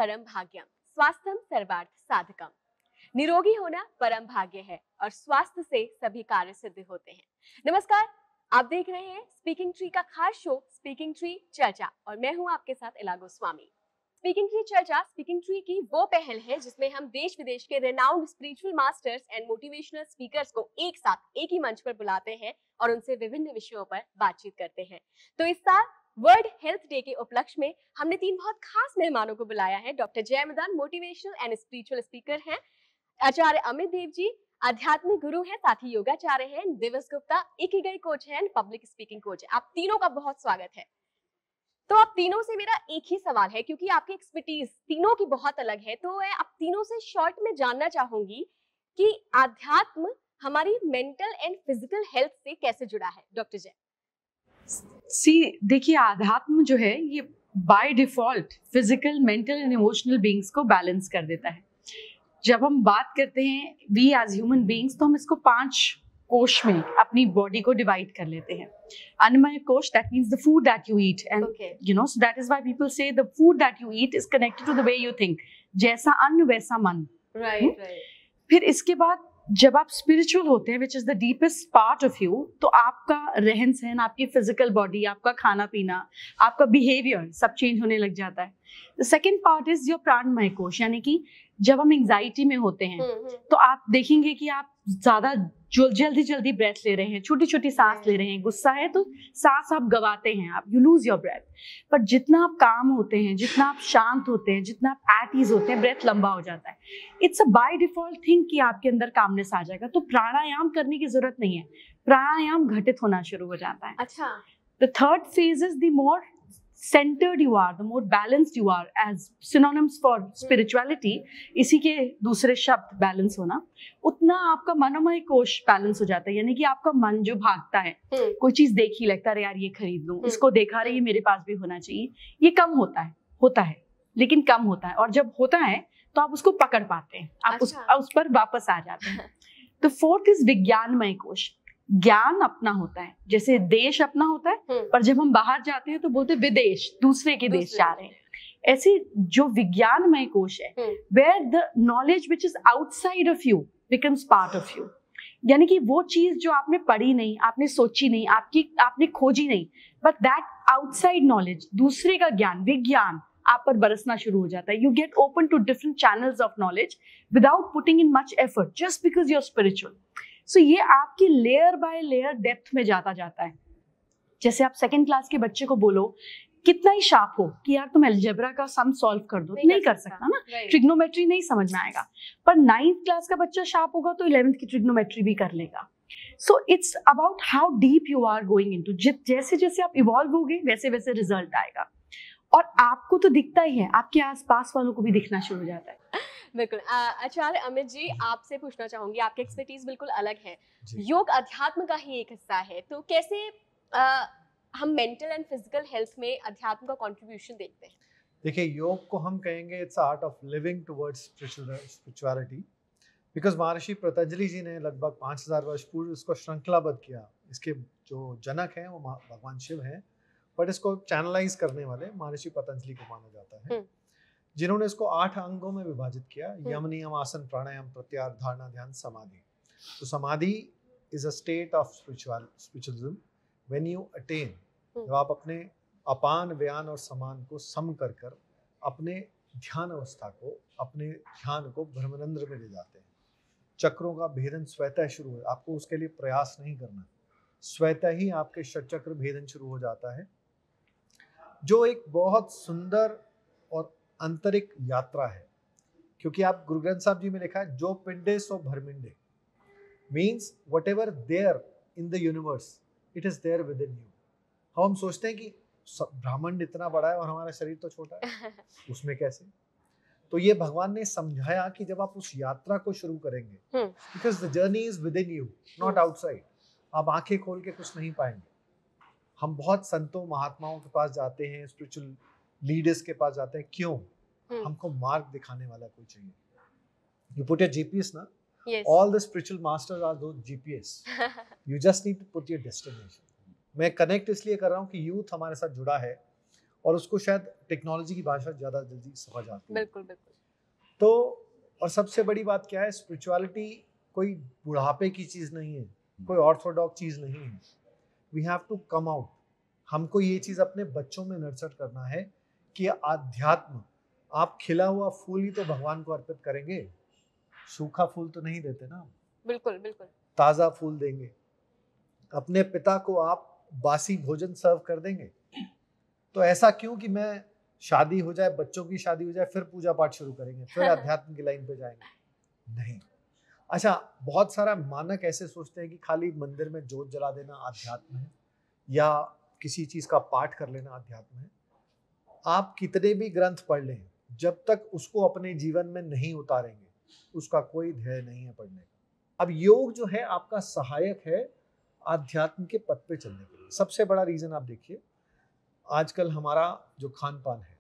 परम भाग्यम, स्वास्थ्यम सर्वार्थ साधकम। निरोगी होना परम भाग्य है और स्वास्थ्य से सभी कार्य सिद्ध होते हैं। नमस्कार, आप देख रहे हैं स्पीकिंग ट्री का खास शो स्पीकिंग ट्री चर्चा और मैं हूं आपके साथ इला गोस्वामी। स्पीकिंग ट्री चर्चा स्पीकिंग ट्री की वो पहल है जिसमें हम देश विदेश के renowned spiritual masters and motivational speakers को एक साथ एक ही मंच पर बुलाते हैं और उनसे विभिन्न विषयों पर बातचीत करते हैं। तो इस साल वर्ल्ड हेल्थ डे के उपलक्ष्य में हमने 3 बहुत खास मेहमानों को बुलाया है। डॉक्टर जय Madan motivational and spiritual speaker हैं, आचार्य अमित देव जी आध्यात्मिक गुरु हैं, साथ ही योगाचार्य हैं, दिवस गुप्ता इकिगाई कोच हैं, पब्लिक स्पीकिंग कोच है। आप तीनों का बहुत स्वागत है। तो आप तीनों से मेरा एक ही सवाल है, क्योंकि आपकी एक्सपर्टीज तीनों की बहुत अलग है, तो मैं आप तीनों से शॉर्ट में जानना चाहूंगी कि आध्यात्म हमारी मेंटल एंड फिजिकल हेल्थ से कैसे जुड़ा है। डॉक्टर जय। देखिए, आध्यात्म जो है ये by default physical, mental and emotional beings को बैलेंस कर देता है। जब हम बात करते हैं वी एज ह्यूमन बीइंग्स, तो हम इसको 5 कोश में अपनी बॉडी को डिवाइड कर लेते हैं। अन्नमय कोश, that means the food that you eat, and you know, so that is why people say the food that you eat is connected to the way you think. जैसा अन्न वैसा मन। राइट। फिर इसके बाद जब आप स्पिरिचुअल होते हैं, which is the deepest part of you, तो आपका रहन सहन, आपकी फिजिकल बॉडी, आपका खाना पीना, आपका बिहेवियर सब चेंज होने लग जाता है। The second part is your प्राणमय कोश, यानी कि जब हम एंजाइटी में होते हैं तो आप देखेंगे कि आप ज्यादा जल्दी ब्रेथ ले रहे हैं, छोटी छोटी सांस ले रहे हैं। गुस्सा है तो सांस आप गवाते हैं, आप यू लूज योर ब्रेथ। पर जितना आप काम होते हैं, जितना आप शांत होते हैं, जितना आप एट ईज होते हैं, ब्रेथ लंबा हो जाता है। It's a by default thing कि आपके अंदर कामनेस आ जाएगा। तो प्राणायाम करने की जरूरत नहीं है, प्राणायाम घटित होना शुरू हो जाता है। अच्छा। The third phase is the more centered you are, the more balanced you are, as synonyms for spirituality। इसी के दूसरे शब्द बैलेंस होना, उतना आपका मनोमय कोश बैलेंस हो जाता है। यानी कि आपका मन जो भागता है, कोई चीज देखी लगता है यार ये खरीद लूं, इसको देखा रही है मेरे पास भी होना चाहिए, ये कम होता है लेकिन कम होता है। और जब होता है तो आप उसको पकड़ पाते हैं, आप उस पर वापस आ जाते हैं। तो फोर्थ इज विज्ञानमय कोश। ज्ञान अपना होता है, जैसे देश अपना होता है, पर जब हम बाहर जाते हैं तो बोलते हैं विदेश, दूसरे के देश जा रहे हैं। ऐसे जो विज्ञानमय कोश है, where the knowledge which is outside of you becomes part of you. यानी कि वो चीज जो आपने पढ़ी नहीं, आपने सोची नहीं, आपने खोजी नहीं, बट दैट आउटसाइड नॉलेज, दूसरे का ज्ञान, विज्ञान आप पर बरसना शुरू हो जाता है। You get open to different channels of knowledge without putting in much effort, just because you are spiritual. So ये आपकी लेयर बाय लेयर डेप्थ में जाता है। जैसे आप 2nd क्लास के बच्चे को बोलो कितना ही शार्प हो कि यार तुम अलजेब्रा का सम सॉल्व कर दो, नहीं कर सकता ना, ट्रिग्नोमेट्री नहीं समझ में आएगा। पर 9th क्लास का बच्चा शार्प होगा तो 11th की ट्रिग्नोमेट्री भी कर लेगा। So it's about how deep you are going into. जैसे जैसे आप इवॉल्व होगे वैसे वैसे रिजल्ट आएगा। और आपको तो दिखता ही है, आपके आसपास वालों को भी दिखना शुरू हो जाता है। बिल्कुल। आचार्य अमित जी, आपसे पूछना चाहूंगी, आपकी एक्सपर्टीज बिल्कुल अलग है, योग अध्यात्म का ही एक हिस्सा है, तो कैसे हम मेंटल एंड फिजिकल हेल्थ में अध्यात्म का कंट्रीब्यूशन देखते हैं? देखिए, योग को हम कहेंगे it's art of living towards spirituality, because महर्षि पतंजलि जी ने लगभग 5000 वर्ष पूर्व इसको श्रृंखलाबद्ध किया। इसके जो जनक हैं वो भगवान शिव हैं, बट इसको चैनलाइज करने वाले महर्षि पतंजलि को माना जाता है, जिन्होंने इसको 8 अंगों में विभाजित किया। यम, नियम, आसन, प्राणायाम, प्रत्याहार, धारणा, ध्यान, समाधि। तो समाधि is a state of spiritualism when you attain, जब आप अपने अपान, व्यान और समान को सम कर अपने ध्यान अवस्था को, अपने ध्यान को ब्रह्मानंद में ले जाते हैं। चक्रों का भेदन स्वतः शुरू है, आपको उसके लिए प्रयास नहीं करना, स्वतः ही आपके षटचक्र भेदन शुरू हो जाता है, जो एक बहुत सुंदर और आंतरिक यात्रा है। क्योंकि आप गुरु ग्रंथ साहब जी में लिखा है, जो पिंडे सो भरमिंडे, means whatever there in the universe it is there within you. हम सोचते हैं कि ब्रह्मांड इतना बड़ा है और हमारा शरीर तो छोटा है, उसमें कैसे? तो ये भगवान ने समझाया कि जब आप उस यात्रा को शुरू करेंगे, because the journey is with in you, not outside. आप आंखें खोल के कुछ नहीं पाएंगे। हम बहुत संतों महात्माओं के पास जाते हैं, स्पिरिचुअल लीडर्स के पास जाते हैं, क्यों? हमको मार्ग दिखाने वाला कोई चाहिए। You put your GPS ना, all the spiritual masters are those GPS. You just need to put your destination. मैं कनेक्ट इसलिए कर रहा हूँ कि यूथ हमारे साथ जुड़ा है और उसको शायद टेक्नोलॉजी की भाषा ज़्यादा जल्दी समझ आती है। बिल्कुल बिल्कुल। तो और सबसे बड़ी बात क्या है, स्पिरिचुअलिटी कोई बुढ़ापे की चीज़ नहीं है, कोई ऑर्थोडॉक्स चीज़ नहीं है। We have to come out. हमको ये चीज़ अपने बच्चों में नर्चर करना है कि आध्यात्म, आप खिला हुआ फूल ही तो भगवान को अर्पित करेंगे, सूखा फूल तो नहीं देते ना। बिल्कुल बिल्कुल। ताज़ा फूल देंगे। अपने पिता को आप बासी भोजन सर्व कर देंगे। तो ऐसा क्यों कि मैं शादी हो जाए, बच्चों की शादी हो जाए, फिर पूजा पाठ शुरू करेंगे, फिर अध्यात्म की लाइन पे जाएंगे? नहीं। अच्छा, बहुत सारा मानक ऐसे सोचते हैं कि खाली मंदिर में जोत जला देना अध्यात्म है, या किसी चीज़ का पाठ कर लेना अध्यात्म है। आप कितने भी ग्रंथ पढ़ लें, जब तक उसको अपने जीवन में नहीं उतारेंगे, उसका कोई ध्येय नहीं है पढ़ने का। अब योग जो है आपका सहायक है आध्यात्म के पथ पे चलने के लिए। सबसे बड़ा रीज़न आप देखिए, आजकल हमारा जो खान पान है,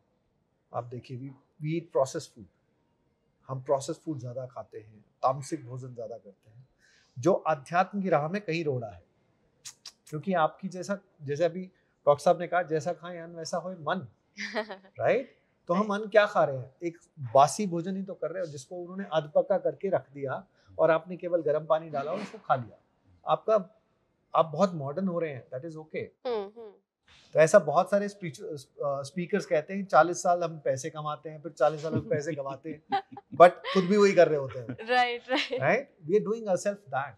आप देखिए, वी ईट प्रोसेस फूड। हम प्रोसेस फूड ज़्यादा खाते हैं, तामसिक भोजन ज़्यादा करते हैं, जो अध्यात्म की राह में कहीं रोड़ा है। क्योंकि आपकी जैसे अभी डॉक्टर साहब ने कहा, जैसा खाएं अन्न वैसा होए मन, राइट? तो हम अन्न क्या खा रहे हैं? एक बासी भोजन ही तो कर रहे हो, जिसको उन्होंने अधपका करके रख दिया और आपने केवल गर्म पानी डाला और उसको खा लिया। आप बहुत मॉडर्न हो रहे हैं, दैट इज ओके। तो ऐसा बहुत सारे स्पीकर्स कहते हैं 40 साल हम पैसे कमाते हैं, फिर 40 साल हम पैसे कमाते हैं, बट खुद भी वही कर रहे होते हैं। Right, we are doing ourself that.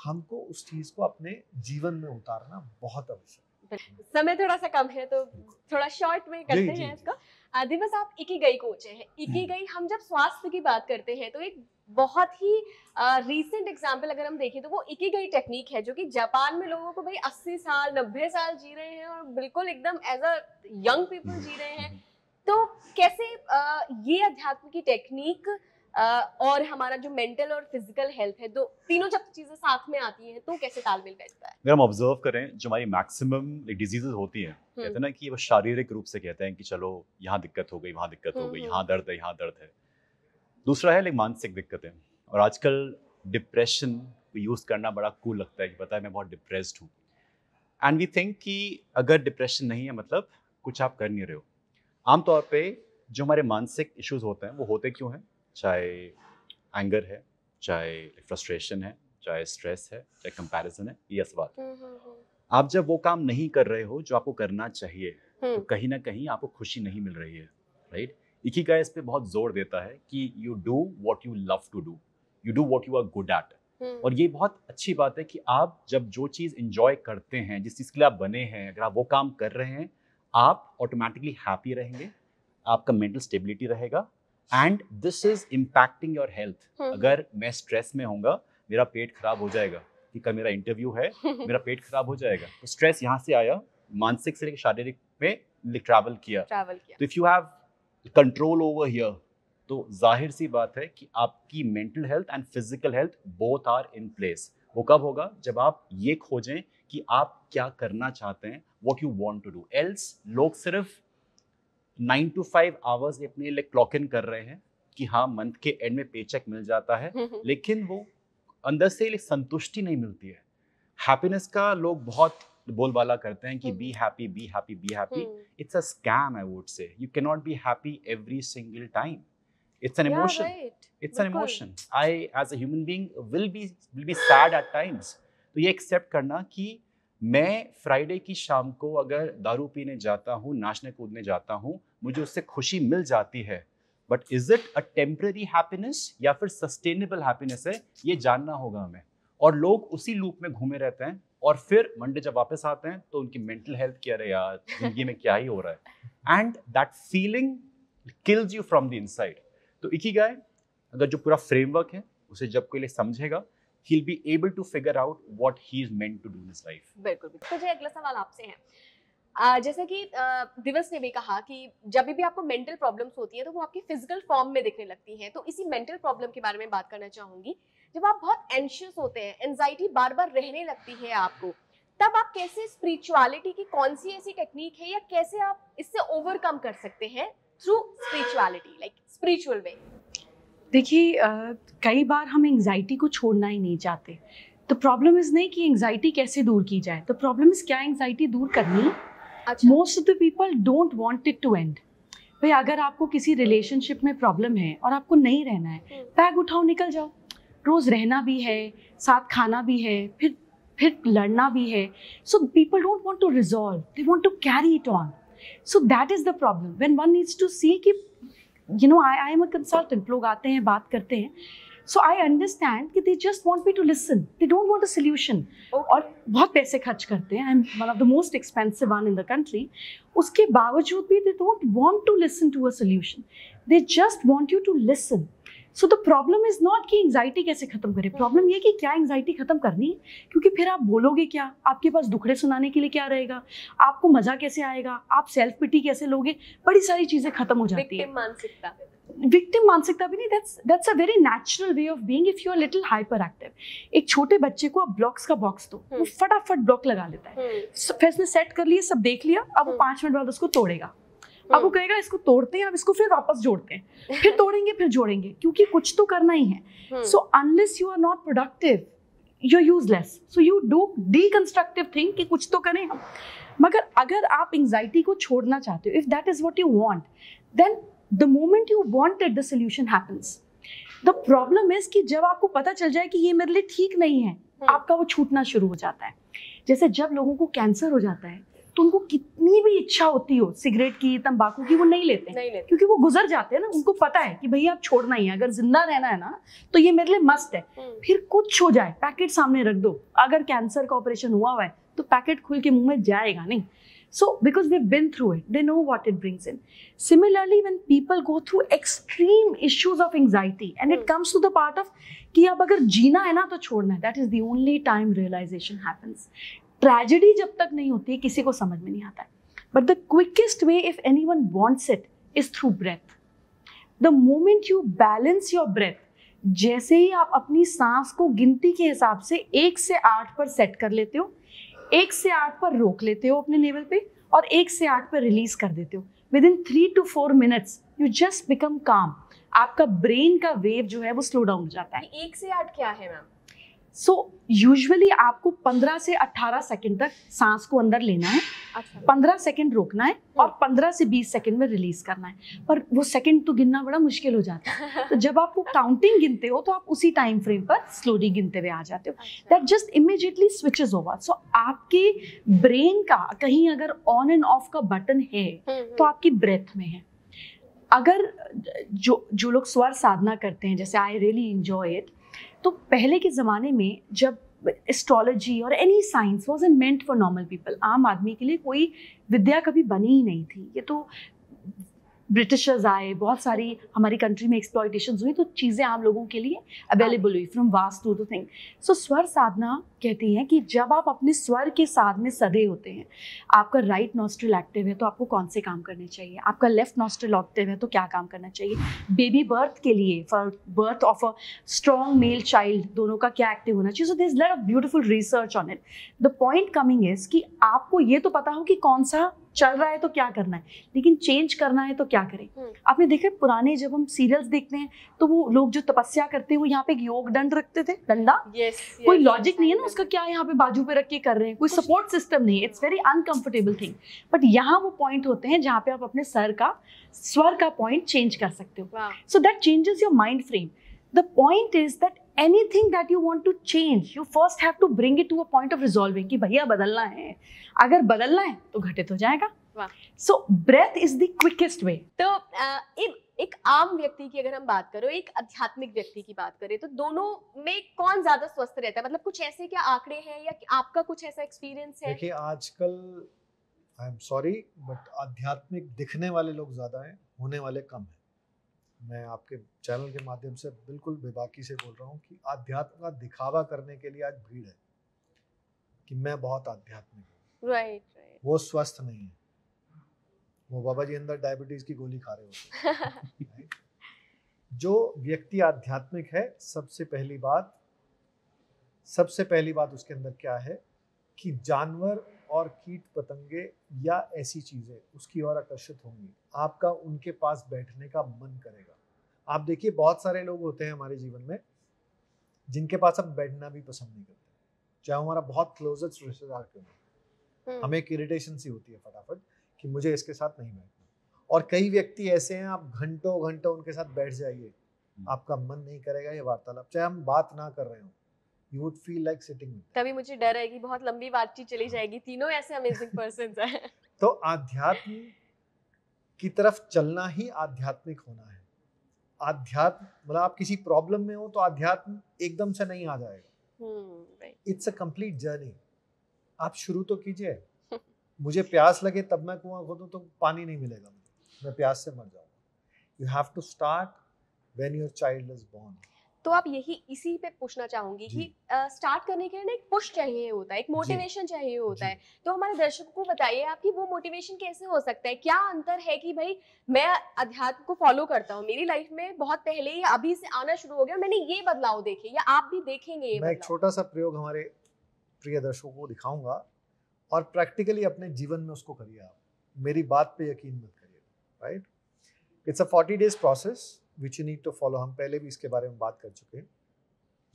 हमको उस चीज को अपने जीवन में उतारना बहुत आवश्यक है। समय थोड़ा सा कम है तो थोड़ा शॉर्ट में करते हैं इसको। दिवस, आप इकिगाई कोच हैं। इकिगाई, हम जब स्वास्थ्य की बात करते हैं तो एक बहुत ही रीसेंट एग्जांपल अगर हम देखें तो वो इकिगाई टेक्निक है, जो कि जापान में लोगों को भाई 80 साल 90 साल जी रहे हैं और बिल्कुल एकदम एज अ यंग पीपल जी रहे हैं। तो कैसे ये अध्यात्म की टेक्निक और हमारा जो मेंटल और फिजिकल हेल्थ है, दो तीनों जब चीजें साथ में आती हैं तो कैसे तालमेल बैठता है? अगर हम ऑब्जर्व करें, जो हमारी मैक्सिमम डिजीजेज होती हैं, कहते हैं ना कि वो शारीरिक रूप से कहते हैं कि चलो यहाँ दिक्कत हो गई, वहाँ दिक्कत हो गई, यहाँ दर्द है, यहाँ दर्द है। दूसरा है मानसिक दिक्कतें। और आजकल डिप्रेशन को यूज़ करना बड़ा कूल लगता है कि पता है मैं बहुत डिप्रेस्ड हूँ, एंड वी थिंक कि अगर डिप्रेशन नहीं है मतलब कुछ आप कर नहीं रहे हो। आमतौर पे जो हमारे मानसिक इश्यूज होते हैं वो होते क्यों हैं? चाहे एंगर है, चाहे फ्रस्ट्रेशन है, चाहे स्ट्रेस है, चाहे कंपैरिजन है, ये सवाल। आप जब वो काम नहीं कर रहे हो जो आपको करना चाहिए, तो कहीं ना कहीं आपको खुशी नहीं मिल रही है, राइट? इकिगाई इस पे बहुत जोर देता है कि you do what you love to do, you do what you are good at. और ये बहुत अच्छी बात है कि आप जब जो चीज़ इंजॉय करते हैं, जिस चीज़ के लिए आप बने हैं, अगर आप वो काम कर रहे हैं, आप ऑटोमेटिकली हैप्पी रहेंगे, आपका मेंटल स्टेबिलिटी रहेगा, and this is impacting your health. अगर मैं स्ट्रेस में होऊंगा, मेरा पेट खराब हो जाएगा कि कल मेरा इंटरव्यू है, मेरा पेट खराब हो जाएगा। तो स्ट्रेस यहाँ से आया, मानसिक से लेकर शारीरिक में ट्रैवल किया। तो if you have control over here, तो जाहिर सी बात है कि आपकी mental health and physical health both are in place. वो कब होगा? जब आप ये खोजें कि आप क्या करना चाहते हैं, what you want to do. Else लोग सिर्फ 9 to 5 आवर्स अपने लिए क्लॉक इन कर रहे हैं कि हाँ मंथ के एंड में पेचेक मिल जाता है, लेकिन वो अंदर से संतुष्टि नहीं मिलती है। हैप्पीनेस का लोग बहुत बोलबाला करते हैं कि be happy, be happy, be happy. It's a scam, I would say. You can not be happy every single time. It's an emotion. Yeah, right. It's an emotion. I, as a human being, will be sad at times. तो ये accept करना कि मैं Friday की शाम को अगर दारू पीने जाता हूँ, नाचने कूदने जाता हूँ, मुझे उससे खुशी मिल जाती है, but is it a temporary happiness या फिर सस्टेनेबल हैप्पीनेस है, ये जानना होगा हमें। और लोग उसी लूप में घूमे रहते हैं, और फिर मंडे जब वापस आते हैं तो उनकी मेंटल हेल्थ क्या रहे यार, जिंदगी में क्या ही हो रहा है, and that feeling kills you from the inside. तो इकिगाई अगर जो पूरा फ्रेमवर्क है उसे जब कोई समझेगा, he'll be able to figure out what he is meant to do in his life. बिल्कुल। मुझे अगला सवाल आपसे है, जैसे कि दिवस ने भी कहा कि जब भी आपको मेंटल प्रॉब्लम्स होती है तो वो आपकी फिजिकल फॉर्म में दिखने लगती हैं। तो इसी मेंटल प्रॉब्लम के बारे में बात करना चाहूंगी। जब आप बहुत एंशियस होते हैं, एंजाइटी बार बार रहने लगती है आपको, तब आप कैसे स्पिरिचुअलिटी की कौन सी ऐसी टेक्निक है या कैसे आप इससे ओवरकम कर सकते हैं through spirituality, like spiritual way? देखिए, कई बार हम एंजाइटी को छोड़ना ही नहीं चाहते। तो प्रॉब्लम इज नहीं कि एंजाइटी कैसे दूर की जाए, तो प्रॉब्लम इज क्या एंजाइटी दूर करनी अच्छा। Most of the people don't want it to end. भाई अगर आपको किसी रिलेशनशिप में प्रॉब्लम है और आपको नहीं रहना है, बैग उठाओ निकल जाओ। रोज रहना भी है, साथ खाना भी है, फिर लड़ना भी है। So people don't want to resolve, they want to carry it on. So that is the problem when one needs to see कि you know I am a consultant, लोग आते हैं बात करते हैं, सो आई अंडरस्टैंड कि they just want me to listen, they don't want a solution. और बहुत पैसे खर्च करते हैं, I am one of the most expensive one in the country, उसके बावजूद भी they don't want to listen to a solution, they just want you to listen. So the problem is not कि एंग्जाइटी कैसे खत्म करें, problem ये कि क्या एंग्जाइटी खत्म करनी है, क्योंकि फिर आप बोलोगे क्या, आपके पास दुखड़े सुनाने के लिए क्या रहेगा, आपको मजा कैसे आएगा, आप सेल्फ पिटी कैसे लोगे, बड़ी सारी चीजें खत्म हो जाती है। विक्टिम मानसिकता भी नहीं, that's a very natural way of being if you are little hyperactive. एक छोटे बच्चे को आप ब्लॉक्स का बॉक्स दो, वो फटाफट ब्लॉक लगा लेता है, फिर उसने सेट कर लिया, सब देख लिया, अब वो 5 मिनट बाद उसको तोड़ेगा, अब वो कहेगा इसको तोड़ते हैं, अब इसको फिर वापस जोड़ते हैं, फिर तोड़ेंगे फिर जोड़ेंगे, क्योंकि कुछ तो करना ही है। So unless you are not productive you are useless, so you do deconstructive thing कि कुछ तो करें हम। मगर अगर आप एंग्जाइटी को छोड़ना चाहते हो, if that is what you want, then the moment you want it the solution happens. The problem is कि जब आपको पता चल जाए कि ये मेरे लिए ठीक नहीं है, आपका वो छूटना शुरू हो जाता है। जैसे जब लोगों को कैंसर हो जाता है तो उनको कितनी भी इच्छा होती हो सिगरेट की, तंबाकू की, वो नहीं लेते, क्योंकि वो गुजर जाते हैं ना, उनको पता है कि भैया आप छोड़ना ही है, अगर जिंदा रहना है ना तो ये मेरे लिए मस्त है। फिर कुछ हो जाए पैकेट सामने रख दो, अगर कैंसर का ऑपरेशन हुआ है तो पैकेट खुल के मुंह में जाएगा नहीं। So because they've been through it, they know what it brings in. Similarly, when people go through extreme issues of anxiety and it comes to the part of कि अब अगर जीना है ना तो छोड़ना है, that is the only time realization happens. Tragedy जब तक नहीं होती किसी को समझ में नहीं आता है, but the quickest way if anyone wants it is through breath. The moment you balance your breath, जैसे ही आप अपनी सांस को गिनती के हिसाब से 1 से 8 पर सेट कर लेते हो, 1 से 8 पर रोक लेते हो अपने लेवल पे और 1 से 8 पर रिलीज कर देते हो, with in 3 to 4 minutes you just become काम। आपका ब्रेन का वेव जो है वो स्लो डाउन हो जाता है। 1 से 8 क्या है मैम? सो यूजुअली आपको 15 से 18 सेकंड तक सांस को अंदर लेना है, 15 सेकंड रोकना है और 15 से 20 सेकंड में रिलीज करना है। पर वो सेकंड तो गिनना बड़ा मुश्किल हो जाता है, तो जब आप वो काउंटिंग गिनते हो तो आप उसी टाइम फ्रेम पर स्लोली गिनते हुए आ जाते हो। That just immediately switches over. So आपके ब्रेन का कहीं अगर ऑन एंड ऑफ का बटन है तो आपकी ब्रेथ में है। अगर जो लोग स्वर साधना करते हैं, जैसे आई रियली एंजॉय इट, तो पहले के ज़माने में जब एस्ट्रोलॉजी और any science wasn't meant for normal people, आम आदमी के लिए कोई विद्या कभी बनी ही नहीं थी। ये तो ब्रिटिशर्स आए, बहुत सारी हमारी कंट्री में एक्सप्लॉयटेशंस हुई, तो चीज़ें आम लोगों के लिए अवेलेबल हुई, फ्रॉम वास्तु टू थिंग। सो स्वर साधना कहती हैं कि जब आप अपने स्वर के साथ में सधे होते हैं, आपका राइट नॉस्ट्रिल एक्टिव है तो आपको कौन से काम करने चाहिए, आपका लेफ्ट नॉस्ट्रिल एक्टिव है तो क्या काम करना चाहिए, बेबी बर्थ के लिए, for birth of a strong male child, दोनों का क्या एक्टिव होना चाहिए। So there is lot of beautiful research on it. The point coming is कि आपको ये तो पता हो कि कौन सा चल रहा है तो क्या करना है, लेकिन चेंज करना है तो क्या करें। आपने देखा पुराने जब हम सीरियल्स देखते हैं तो वो लोग जो तपस्या करते हैं वो यहाँ पे एक योग दंड रखते थे, डंडा, कोई लॉजिक नहीं है ना उसका, क्या यहाँ पे बाजू पे रख के कर रहे हैं, कोई सपोर्ट सिस्टम नहीं है, it's very uncomfortable thing. But यहाँ वो पॉइंट होते हैं जहाँ पे आप अपने स्वर का पॉइंट चेंज कर सकते हो। So that changes your mind frame. The point is that anything that you want to change, you first have to bring it to a point of resolving कि भैया बदलना है, अगर बदलना है तो घटित हो जाएगा। So breath is the quickest way. तो एक आम व्यक्ति की अगर हम बात करें, एक आध्यात्मिक व्यक्ति की बात करें, तो दोनों में कौन ज्यादा स्वस्थ रहता है? मतलब कुछ ऐसे क्या आंकड़े हैं या आपका कुछ ऐसा एक्सपीरियंस है? देखिए आजकल आई एम सॉरी बट आध्यात्मिक दिखने वाले लोग ज्यादा हैं, होने वाले कम हैं। मैं आपके चैनल के माध्यम से बिल्कुल बेबाकी से बोल रहा हूँ कि आध्यात्म का दिखावा करने के लिए आज भीड़ है कि मैं बहुत आध्यात्मिक हूँ। राइट। वो स्वस्थ नहीं है, वो बाबा जी अंदर डायबिटीज की गोली खा रहे होते हैं। जो व्यक्ति आध्यात्मिक है, सबसे पहली बात उसके अंदर क्या है कि जानवर और कीट पतंगे या ऐसी चीजें उसकी ओर आकर्षित होंगी, आपका उनके पास बैठने का मन करेगा। आप देखिए बहुत सारे लोग होते हैं हमारे जीवन में जिनके पास हम बैठना भी पसंद नहीं करते, चाहे हमारा बहुत क्लोजेस्ट रिश्तेदार क्यों हो। हमें एक इरिटेशन सी होती है फटाफट कि मुझे इसके साथ नहीं बैठना। और कई व्यक्ति ऐसे हैं, आप घंटों घंटों उनके साथ बैठ जाइए, आपका मन नहीं करेगा ये वार्तालाप, चाहे हम बात ना कर रहे हो, you would feel like sitting. तभी मुझे डर है कि बहुत लंबी बातचीत चली जाएगी, तीनों ऐसे अमेजिंग पर्संस हैं। तो आध्यात्म की तरफ चलना ही आध्यात्मिक होना है। आध्यात्म मतलब आप किसी प्रॉब्लम में हो तो आध्यात्म एकदम से नहीं आ जाएगा, इट्स अ कंप्लीट जर्नी। आप शुरू तो कीजिए। मुझे प्यास लगे तब मैं कुआं खोदूं तो पानी नहीं मिलेगा मुझे, मैं प्यास से मर जाऊंगा। You have to start when your child is born. तो आप यही इसी पे पूछना चाहूंगी कि स्टार्ट करने के लिए ना एक पुश चाहिए होता है, एक मोटिवेशन चाहिए होता है। तो हमारे दर्शकों को बताइए आपकी वो मोटिवेशन कैसे हो सकता है, क्या अंतर है कि भाई मैं अध्यात्म को फॉलो करता हूँ, मेरी लाइफ में बहुत पहले या अभी से आना शुरू हो गया, मैंने ये बदलाव देखे, या आप भी देखेंगे ये मैं एक छोटा सा प्रयोग हमारे प्रिय दर्शकों को दिखाऊंगा और प्रैक्टिकली अपने जीवन में उसको करिए। आप मेरी बात पे यकीन मत करिए, right? It's a 40 days process which you need to follow. हम पहले भी इसके बारे में बात कर चुके हैं।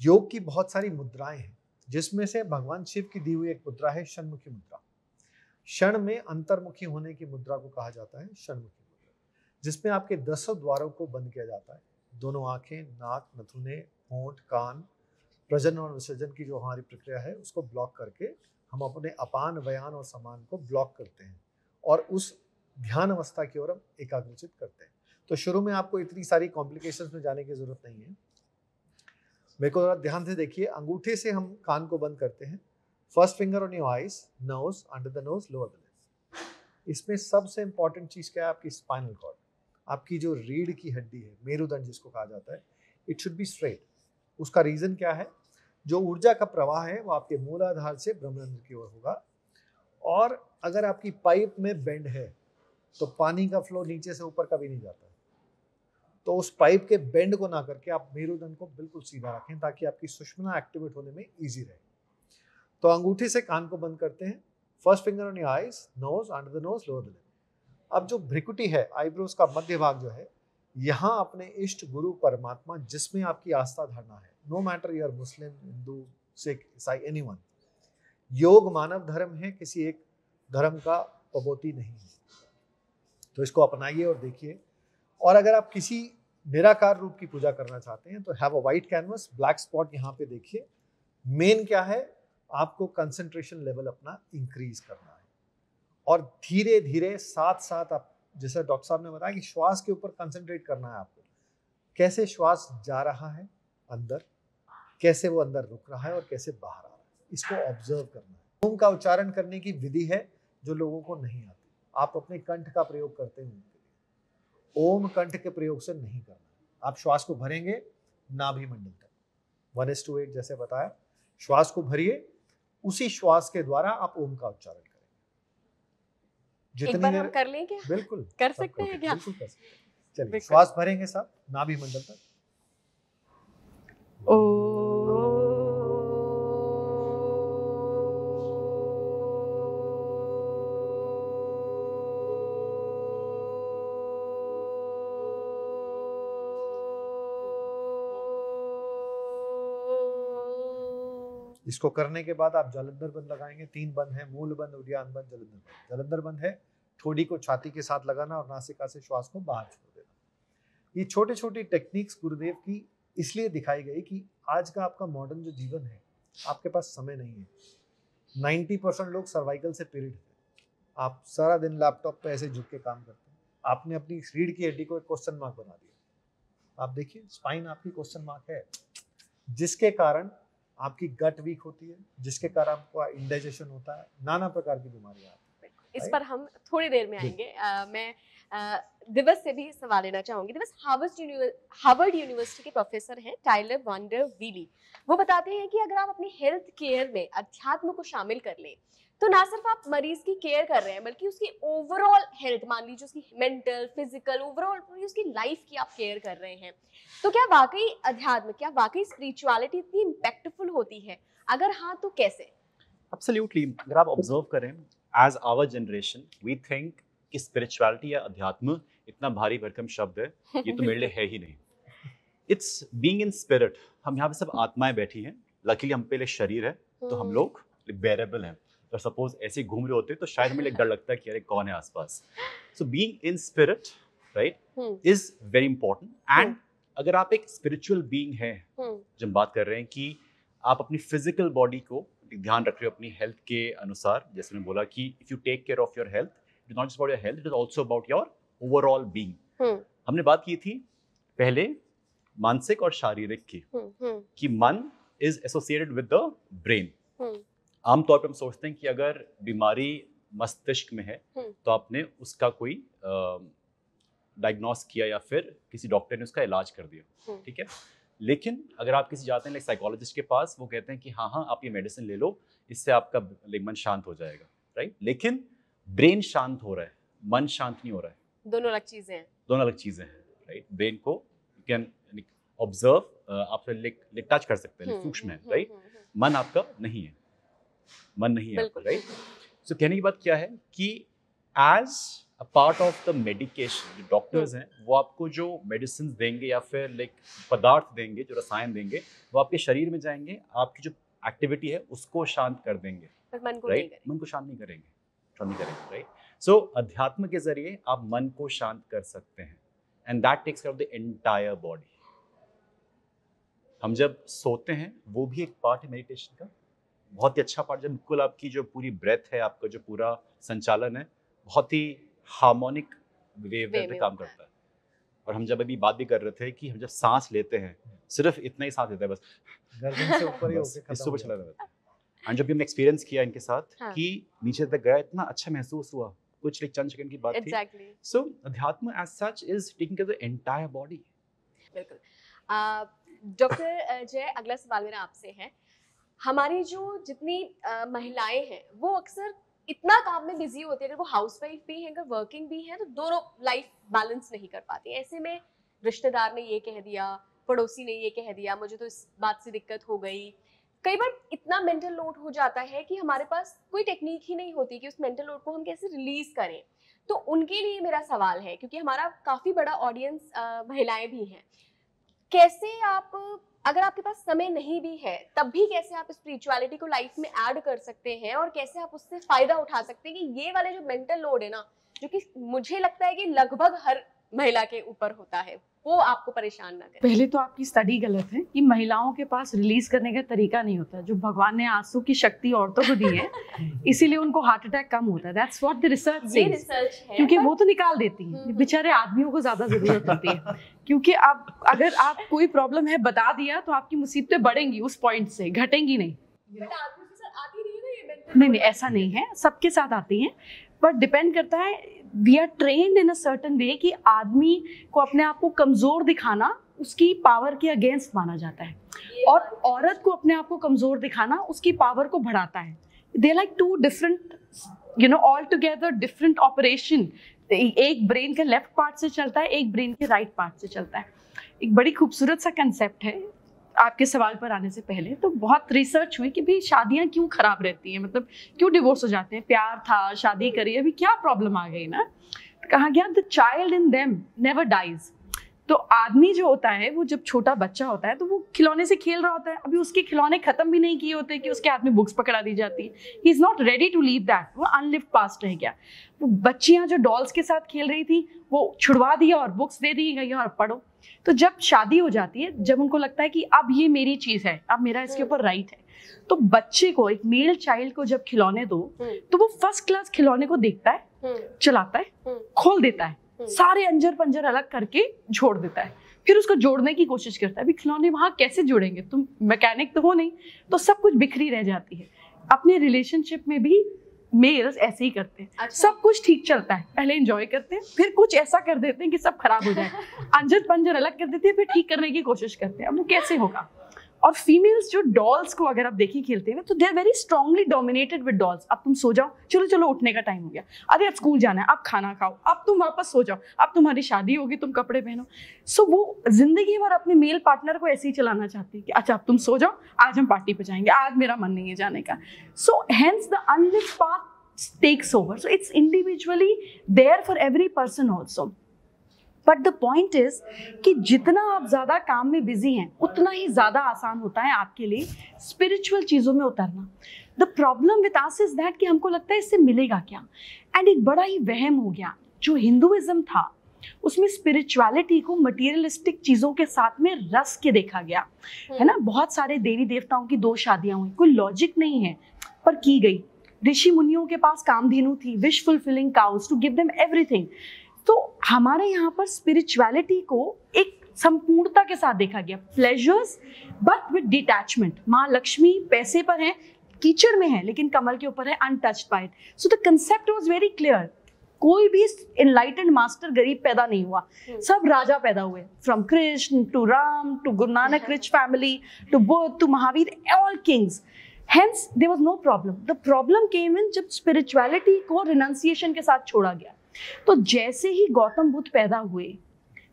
योग की बहुत सारी मुद्राएं हैं, जिसमें से भगवान शिव की दी हुई एक मुद्रा है षणमुखी मुद्रा। क्षण में अंतर्मुखी होने की मुद्रा को कहा जाता है षणमुखी मुद्रा, जिसमें आपके 10 द्वारों को बंद किया जाता है। दोनों आंखें, नाक, नथुने, होंठ, कान, प्रजनन और विसर्जन की जो हमारी प्रक्रिया है उसको ब्लॉक करके हम अपने अपान, व्यान और समान को ब्लॉक करते हैं और उस ध्यान अवस्था की ओर हम एकाग्रचित करते हैं। तो शुरू में आपको इतनी सारी कॉम्प्लिकेशंस में जाने की जरूरत नहीं है। मेरे को जरा ध्यान से देखिए। अंगूठे से हम कान को बंद करते हैं। First finger on your eyes, nose, under the nose, lower the lips. इसमें सबसे इंपॉर्टेंट चीज क्या है? आपकी स्पाइनल कॉर्ड, आपकी जो रीढ़ की हड्डी है, मेरुदंड जिसको कहा जाता है, इट शुड बी स्ट्रेट। उसका रीजन क्या है? जो ऊर्जा का प्रवाह है वो आपके मूलाधार से ब्रह्मरंध्र की ओर होगा। और अगर आपकी पाइप में बेंड है तो पानी का फ्लो नीचे से ऊपर कभी नहीं जाता। तो उस पाइप के बेंड को ना करके आप मेरुदंड को बिल्कुल सीधा रखें ताकि आपकी सुषुम्ना एक्टिवेट होने में इजी रहे। तो अंगूठे से कान को बंद करते हैं। First finger on your eyes, nose, under the nose, lower the lip. अब जो भ्रिकुटी है, आईब्रोज का मध्य भाग जो है, यहाँ अपने इष्ट गुरु परमात्मा जिसमें आपकी आस्था धारणा है, no matter you are Muslim, Hindu, Sikh, ईसाई, एनीवन, योग मानव धर्म है, किसी एक धर्म का पबोती नहीं है। तो इसको अपनाइए और देखिए। और अगर आप किसी निराकार रूप की पूजा करना चाहते हैं तो have a white canvas, black spot यहाँ पे देखिए। मेन क्या है? आपको कंसंट्रेशन लेवल अपना इंक्रीज करना है और धीरे धीरे साथ साथ आप, जैसे डॉक्टर साहब ने बताया कि श्वास के ऊपर कंसंट्रेट करना है आपको। कैसे श्वास जा रहा है अंदर, कैसे वो अंदर रुक रहा है और कैसे बाहर आ रहा है, इसको ऑब्जर्व करना है। ओम का उच्चारण करने की विधि है जो लोगों को नहीं आती। आप अपने कंठ का प्रयोग करते हैं उनके लिए। ओम कंठ के प्रयोग से नहीं करना। आप श्वास को भरेंगे नाभि मंडल तक, 1:8 जैसे बताया। श्वास को भरिए, उसी श्वास के द्वारा आप ओम का उच्चारण करेंगे। एक बार हम कर लें क्या? बिल्कुल कर सकते हैं क्या? बिल्कुल कर सकते हैं। चलिए श्वास भरेंगे सब नाभि मंडल तक। इसको करने के बाद आप जालंधर बंद लगाएंगे। 3 बंद है, मूल बंद, उद्यान बंद, जालंधर बंद। जालंधर बंद है, ठोड़ी को छाती के साथ लगाना और नासिका से श्वास को बाहर छोड़ देना। ये छोटे छोटे टेक्निक्स गुरुदेव की इसलिए दिखाई गई कि आज का आपका मॉडर्न जो जीवन है, आपके पास समय नहीं है। 90% लोग सर्वाइकल से पीड़ित हैं। आप सारा दिन लैपटॉप पे ऐसे झुक के काम करते हैं। आपने अपनी रीढ़ की हड्डी को एक क्वेश्चन मार्क बना दिया। आप देखिए, स्पाइन आपकी क्वेश्चन मार्क है, जिसके कारण आपकी गट वीक होती है, जिसके कारण आपको इंडाइजेशन होता है, नाना प्रकार की बीमारियां आती हैं। इस पर हम थोड़ी देर में आएंगे। मैं दिवस से भी सवाल लेना चाहूंगी। दिवस हार्वर्ड यूनिवर्सिटी के प्रोफेसर हैं, टाइलर वांडर वीली। वो बताते हैं कि अगर आप अपनी हेल्थ केयर में अध्यात्म को शामिल कर लें तो ना सिर्फ आप मरीज की केयर कर रहे हैं, बल्कि उसकी ओवरऑल हेल्थ, मान लीजिए उसकी मेंटल, फिजिकल, ओवरऑल उसकी लाइफ की आप केयर कर रहे हैं। तो क्या वाकई अध्यात्म, क्या वाकई स्पिरिचुअलिटी इतनी इम्पैक्टफुल होती है? अगर हाँ तो कैसे? एब्सोल्युटली। अगर आप ऑब्जर्व करें, as our generation we think कि स्पिरिचुअलिटी या अध्यात्म इतना भारी भरकम शब्द है, ये तो मेरे लिए है ही नहीं। It's being in spirit. हम यहाँ पे सब आत्माएं बैठी हैं। लकीली हम पे लिए शरीर है तो हम लोग बेरेबल हैं। और सपोज ऐसे घूम रहे होते तो शायद हमें डर लगता है कि अरे कौन है आसपास. So being in spirit right is very important. And अगर आप एक स्पिरिचुअल बीइंग है, जब बात कर रहे हैं कि आप अपनी फिजिकल बॉडी को ध्यान रख रहे हो अपनी हेल्थ के अनुसार, जैसे मैंने बोला कि if you take care of your health, it is not just about your health, it is also about your overall being. हमने बात की थी पहले मानसिक और शारीरिक की, कि मन is associated with the brain. आमतौर पर हम सोचते हैं कि अगर बीमारी मस्तिष्क में है तो आपने उसका कोई डायग्नोस किया या फिर किसी डॉक्टर ने उसका इलाज कर दिया, ठीक है. लेकिन अगर आप किसी जाते हैं लाइक साइकोलॉजिस्ट के पास, वो कहते हैं कि हाँ आप ये मेडिसिन ले लो, इससे आपका मन शांत हो जाएगा, राइट. लेकिन ब्रेन शांत हो रहा है, मन शांत नहीं हो रहा है. दोनों अलग चीजें हैं. दोनों अलग चीजें हैं, राइट. ब्रेन को यू कैन ऑब्जर्व, आप टच कर सकते हैं, सूक्ष्म है, राइट. मन आपका नहीं है, मन नहीं है आपका, राइट. सो कहने की बात क्या है कि as a part of the medication, जो डॉक्टर्स हैं वो आपको जो मेडिसिन देंगे या फिर लाइक पदार्थ देंगे, जो रसायन देंगे, वो आपके शरीर में जाएंगे, आपकी जो एक्टिविटी है उसको शांत कर देंगे, मन को राइट. मन को शांत नहीं करेंगे, राइट. सो अध्यात्म के जरिए आप मन को शांत कर सकते हैं, and that takes care of the entire body. हम जब सोते हैं वो भी एक पार्ट है मेडिटेशन का, बहुत ही अच्छा पार्ट. जब बिल्कुल आपकी जो पूरी ब्रेथ है, आपका जो पूरा संचालन है, बहुत ही हार्मोनिक वेवलेंथ पे काम करता है. और हम जब अभी बात भी कर रहे थे कि हम जब सांस लेते हैं, सिर्फ इतना ही सांस लेते हैं, बस गर्दन से ऊपर ही बस होके इससे ऊपर चला जाता है. एंड जब भी हमने एक्सपीरियंस किया इनके साथ कि नीचे तक गया, इतना अच्छा महसूस हुआ, कुछ लाइक चंद सेकंड की बात थी. सो अध्यात्म as such is taking care of the entire body. बिल्कुल. डॉक्टर जय, अगला सवाल मेरा आपसे है. हमारी जो जितनी महिलाएं हैं वो अक्सर इतना काम में बिजी होती है, अगर वो हाउसवाइफ भी है, अगर वर्किंग भी है, तो दोनों लाइफ बैलेंस नहीं कर पाती. ऐसे में रिश्तेदार ने ये कह दिया, पड़ोसी ने ये कह दिया, मुझे तो इस बात से दिक्कत हो गई. कई बार इतना मेंटल लोड हो जाता है कि हमारे पास कोई टेक्निक ही नहीं होती कि उस मेंटल लोड को हम कैसे रिलीज करें. तो उनके लिए मेरा सवाल है, क्योंकि हमारा काफी बड़ा ऑडियंस महिलाएं भी हैं, कैसे आप, अगर आपके पास समय नहीं भी है तब भी कैसे आप स्पिरिचुअलिटी को लाइफ में ऐड कर सकते हैं, और कैसे आप उससे फायदा उठा सकते हैं कि ये वाले जो मेंटल लोड है ना, जो कि मुझे लगता है कि लगभग हर महिला के ऊपर होता है, वो आपको परेशान ना करे. पहले तो आपकी स्टडी गलत है कि महिलाओं के पास रिलीज करने का तरीका नहीं होता. जो भगवान ने आंसू की शक्ति औरतों को दी है, इसीलिए उनको हार्ट अटैक कम होता है. That's what the research says. क्योंकि वो तो निकाल देती हैं, बेचारे आदमियों को ज्यादा जरूरत होती है. क्योंकि आप अगर आप कोई प्रॉब्लम है बता दिया तो आपकी मुसीबतें बढ़ेंगी उस पॉइंट से, घटेंगी नहीं. नहीं, ऐसा नहीं है, सबके साथ आती हैं, बट डिपेंड करता है. We are trained in a certain way कि आदमी को अपने आप को कमजोर दिखाना उसकी पावर के अगेंस्ट माना जाता है, और औरत को अपने आप को कमजोर दिखाना उसकी पावर को बढ़ाता है. They like to different altogether different operation. एक ब्रेन के लेफ्ट पार्ट से चलता है, एक ब्रेन के राइट पार्ट से चलता है. एक बड़ी खूबसूरत सा कंसेप्ट है. आपके सवाल पर आने से पहले तो बहुत रिसर्च हुई कि भाई शादियां क्यों खराब रहती हैं, मतलब क्यों डिवोर्स हो जाते हैं. प्यार था, शादी करी, अभी क्या प्रॉब्लम आ गई ना. कहा गया the child in them never dies. तो आदमी जो होता है वो जब छोटा बच्चा होता है तो वो खिलौने से खेल रहा होता है, अभी उसके खिलौने खत्म भी नहीं किए होते कि उसके हाथ में बुक्स पकड़ा दी जाती है. He is not ready to leave that. वो अनलिव्ड पास्ट रह गया. वो बच्चियां जो डॉल्स के साथ खेल रही थी वो छुड़वा दिया और बुक्स दे दी गई और पढ़ो. तो जब शादी हो जाती है, जब उनको लगता है कि अब ये मेरी चीज है, अब मेरा इसके ऊपर राइट है, तो बच्चे को, एक मेल चाइल्ड को जब खिलौने दो तो वो फर्स्ट क्लास खिलौने को देखता है, चलाता है, खोल देता है, सारे अंजर पंजर अलग करके छोड़ देता है, फिर उसको जोड़ने की कोशिश करता है. अभी खिलौने वहां कैसे जोड़ेंगे, तुम मैकेनिक तो हो नहीं. तो सब कुछ बिखरी रह जाती है. अपने रिलेशनशिप में भी मेल्स ऐसे ही करते हैं. अच्छा. सब कुछ ठीक चलता है, पहले एंजॉय करते हैं, फिर कुछ ऐसा कर देते हैं कि सब खराब हो जाए. अंजर पंजर अलग कर देते हैं, फिर ठीक करने की कोशिश करते हैं. अब वो कैसे होगा. और फीमेल्स जो डॉल्स को अगर आप देखिए खेलते हैं तो they are very strongly dominated with dolls. अब तुम सो जाओ, चलो चलो उठने का टाइम हो गया, अरे अब स्कूल जाना है, अब खाना खाओ, अब तुम वापस सो जाओ, अब तुम्हारी शादी होगी, तुम कपड़े पहनो. सो वो जिंदगी भर अपने मेल पार्टनर को ऐसे ही चलाना चाहती है कि अच्छा अब तुम सो जाओ, आज हम पार्टी पे जाएंगे, आज मेरा मन नहीं है जाने का. So hence the unlived part takes over. So it's individually there for every person also. But the point is कि जितना आप ज्यादा काम में बिजी हैं उतना ही ज्यादा आसान होता है आपके लिए स्पिरिचुअल चीजों में उतरना। The problem with us is that कि हमको लगता है इससे मिलेगा क्या, एंड एक बड़ा ही वहम हो गया। जो हिंदुइज्म था उसमें स्पिरिचुअलिटी को मटेरियलिस्टिक चीजों के साथ में रस के देखा गया, है ना। बहुत सारे देवी देवताओं की 2 शादियां हुई, कोई लॉजिक नहीं है पर की गई। ऋषि मुनियों के पास कामधेनु थी, wish fulfilling cows to give them everything. तो हमारे यहाँ पर स्पिरिचुअलिटी को एक संपूर्णता के साथ देखा गया, प्लेजर्स बट विद डिटैचमेंट। माँ लक्ष्मी पैसे पर है, कीचड़ में है, लेकिन कमल के ऊपर है, untouched by it. So the concept was very clear. कोई भी एनलाइटेंड मास्टर गरीब पैदा नहीं हुआ, सब राजा पैदा हुए, from Krishna to Ram to Guru Nanak rich family to Buddha to Mahavir, all kings. Hence there was no problem. The problem came in जब स्पिरिचुअलिटी को रिनंसिएशन के साथ छोड़ा गया। तो जैसे ही गौतम बुद्ध पैदा हुए,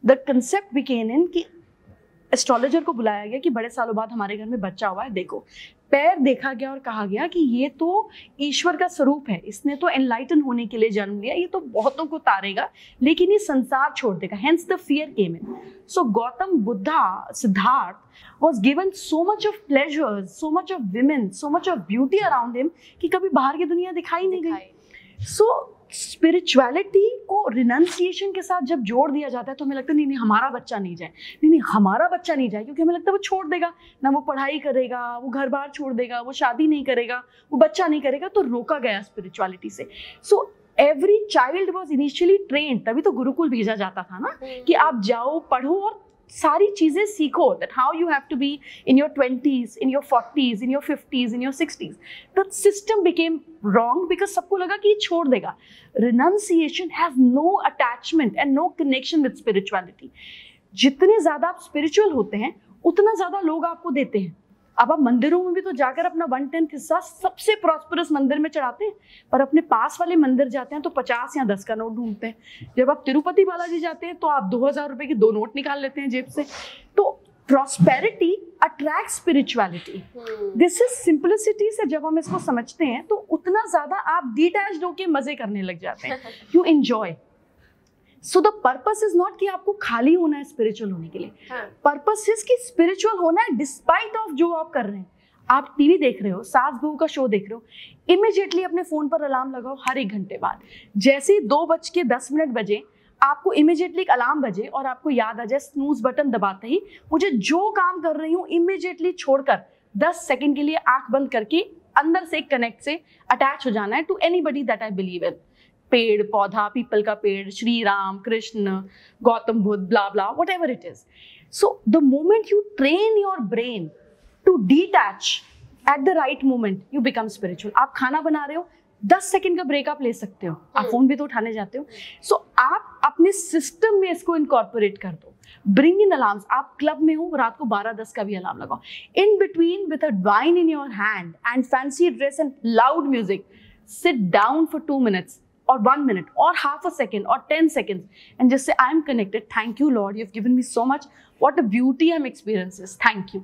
द कंसेप्ट बिकेम इन कि एस्ट्रोलॉजर को बुलाया गया कि बड़े सालों बाद हमारे घर में बच्चा हुआ है, देखो पैर देखा गया और कहा गया कि ये तो ईश्वर का स्वरूप है, इसने तो एनलाइटन होने के लिए जन्म लिया, ये तो बहुतों को तारेगा लेकिन ये संसार छोड़ देगा। Hence the fear came in. So Gautam Buddha, Siddharth was given so much of pleasures, so much of women, so much of beauty around him कि कभी बाहर की दुनिया दिखाई नहीं गई। सो स्पिरिचुअलिटी को रिनंसिएशन के साथ जब जोड़ दिया जाता है तो हमें लगता है नहीं हमारा बच्चा नहीं जाए, नहीं हमारा बच्चा नहीं जाए, क्योंकि हमें लगता है वो छोड़ देगा ना, वो पढ़ाई करेगा, वो घर बार छोड़ देगा, वो शादी नहीं करेगा, वो बच्चा नहीं करेगा, तो रोका गया स्पिरिचुअलिटी से। So every child was initially trained, तभी तो गुरुकुल भेजा जाता था ना कि आप जाओ पढ़ो और सारी चीजें सीखो, that how you have to be in your 20s, in your 40s, in your 50s, in your 60s. The system became wrong because सबको लगा कि ये छोड़ देगा। Renunciation has no attachment and no connection with spirituality. जितने ज्यादा आप spiritual होते हैं उतना ज्यादा लोग आपको देते हैं। अब आप मंदिरों में भी तो जाकर अपना 1/10 हिस्सा सबसे प्रॉस्परस मंदिर में चढ़ाते हैं, पर अपने पास वाले मंदिर जाते हैं तो 50 या 10 का नोट ढूंढते हैं। जब आप तिरुपति बालाजी जाते हैं तो आप 2000 रुपए के 2 नोट निकाल लेते हैं जेब से। तो prosperity attract spirituality. This is simplicity से जब हम इसको समझते हैं तो उतना ज्यादा आप डिटैच्ड होके मजे करने लग जाते हैं, you enjoy. So the purpose is not कि आपको खाली होना है स्पिरिचुअल होने के लिए, पर्पस इज कि स्पिरिचुअल होना है डिस्पाइट ऑफ जो आप कर रहे हैं। आप टीवी देख रहे हो, सास बहू का शो देख रहे हो, इमीडिएटली अपने फोन पर अलार्म लगाओ हर 1 घंटे बाद। जैसे 2:10 बजे आपको इमीडिएटली एक अलार्म बजे और आपको याद आ जाए, स्नूज बटन दबाते ही मुझे जो काम कर रही हूँ इमीडिएटली छोड़कर 10 सेकंड के लिए आंख बंद करके अंदर से कनेक्ट से अटैच हो जाना है to anybody that I believe in. पेड़ पौधा, पीपल का पेड़, श्री राम, कृष्ण, गौतम बुद्ध, ब्ला ब्ला, whatever it is. So the moment you train your brain to detach at the right moment, you become spiritual. आप खाना बना रहे हो, 10 सेकंड का ब्रेकअप ले सकते हो, आप फोन भी तो उठाने जाते हो। सो आप अपने सिस्टम में इसको इनकॉर्पोरेट कर दो। ब्रिंग इन अलार्म्स, आप क्लब में हो, रात को 12:10 का भी अलार्म लगाओ। In between with a wine in your hand and fancy dress and loud music, sit down for 2 minutes or 1 minute or half a second or 10 seconds and just say, I am connected. Thank you, Lord. You've given me so much. What a beauty I'm experiencing. Thank you.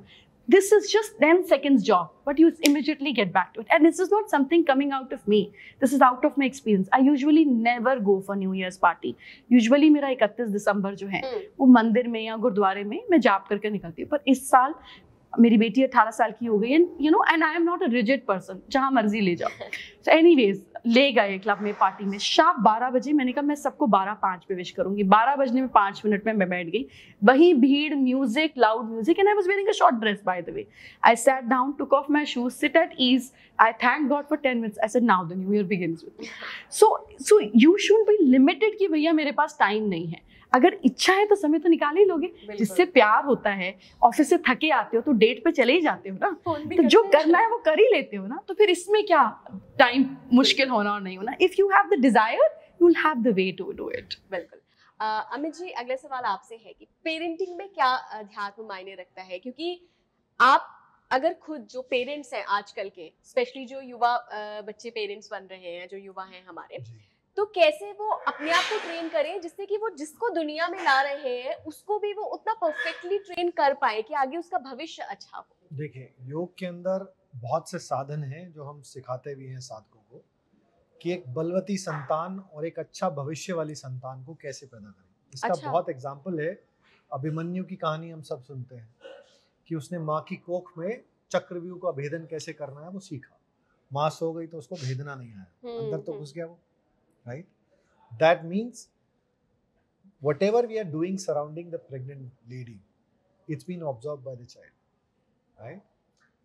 This is just 10 seconds job, but you immediately get back to it. And this is not something coming out of me. This is out of my experience. I usually never go for New Year's party. Usually मेरा 31 दिसंबर जो है वो मंदिर में या गुरुद्वारे में मैं जाप करके निकलती हूँ। पर इस साल मेरी बेटी 18 साल की हो गई and you no and I am not a rigid person, जहाँ मर्जी ले जाओ। सो एनीवेज ले गए क्लब में पार्टी में, शाम 12 बजे मैंने कहा मैं सबको 12:05 पे विश करूंगी। 12 बजने में 5 मिनट में मैं बैठ गई, वही भीड़, music, loud music, and I was wearing a short dress by the way. I sat down, took off my shoes, sit at ease, I thank God for 10 minutes. I said now the new year begins with me. So you should be limited कि भैया मेरे पास time नहीं है। अगर इच्छा है तो समय तो निकाल ही लोगे। जिससे प्यार होता है, ऑफिस से थके आते हो तो डेट पे चले ही जाते हो ना, तो जो करना है वो कर ही लेते हो ना, तो फिर इसमें क्या टाइम मुश्किल होना और नहीं होना। If you have the desire you will have the way to do it. बिल्कुल। अमित जी, अगला सवाल आपसे है कि पेरेंटिंग में क्या अध्यात्म मायने रखता है, क्योंकि आप अगर खुद जो पेरेंट्स हैं आजकल के, स्पेशली जो युवा बच्चे पेरेंट्स बन रहे हैं, जो युवा हैं हमारे, तो कैसे वो अपने आप को ट्रेन करें जिससे कि वो जिसको दुनिया में ला रहे हैं उसको भी वो उतना परफेक्टली ट्रेन कर पाए कि आगे उसका भविष्य अच्छा हो। देखिए, योग के अंदर बहुत से साधन हैं जो हम सिखाते भी हैं साधकों को कि एक बलवती संतान और एक अच्छा भविष्य वाली संतान को कैसे पैदा करें। इसका अच्छा। बहुत एग्जाम्पल है, अभिमन्यु की कहानी हम सब सुनते हैं कि उसने माँ की कोख में चक्रव्यूह का भेदन कैसे करना है वो सीखा। माँ सो गई तो उसको भेदना नहीं आया, अंदर तो घुस गया वो, right? That means whatever we are doing surrounding the pregnant lady, it's been observed by the child, right?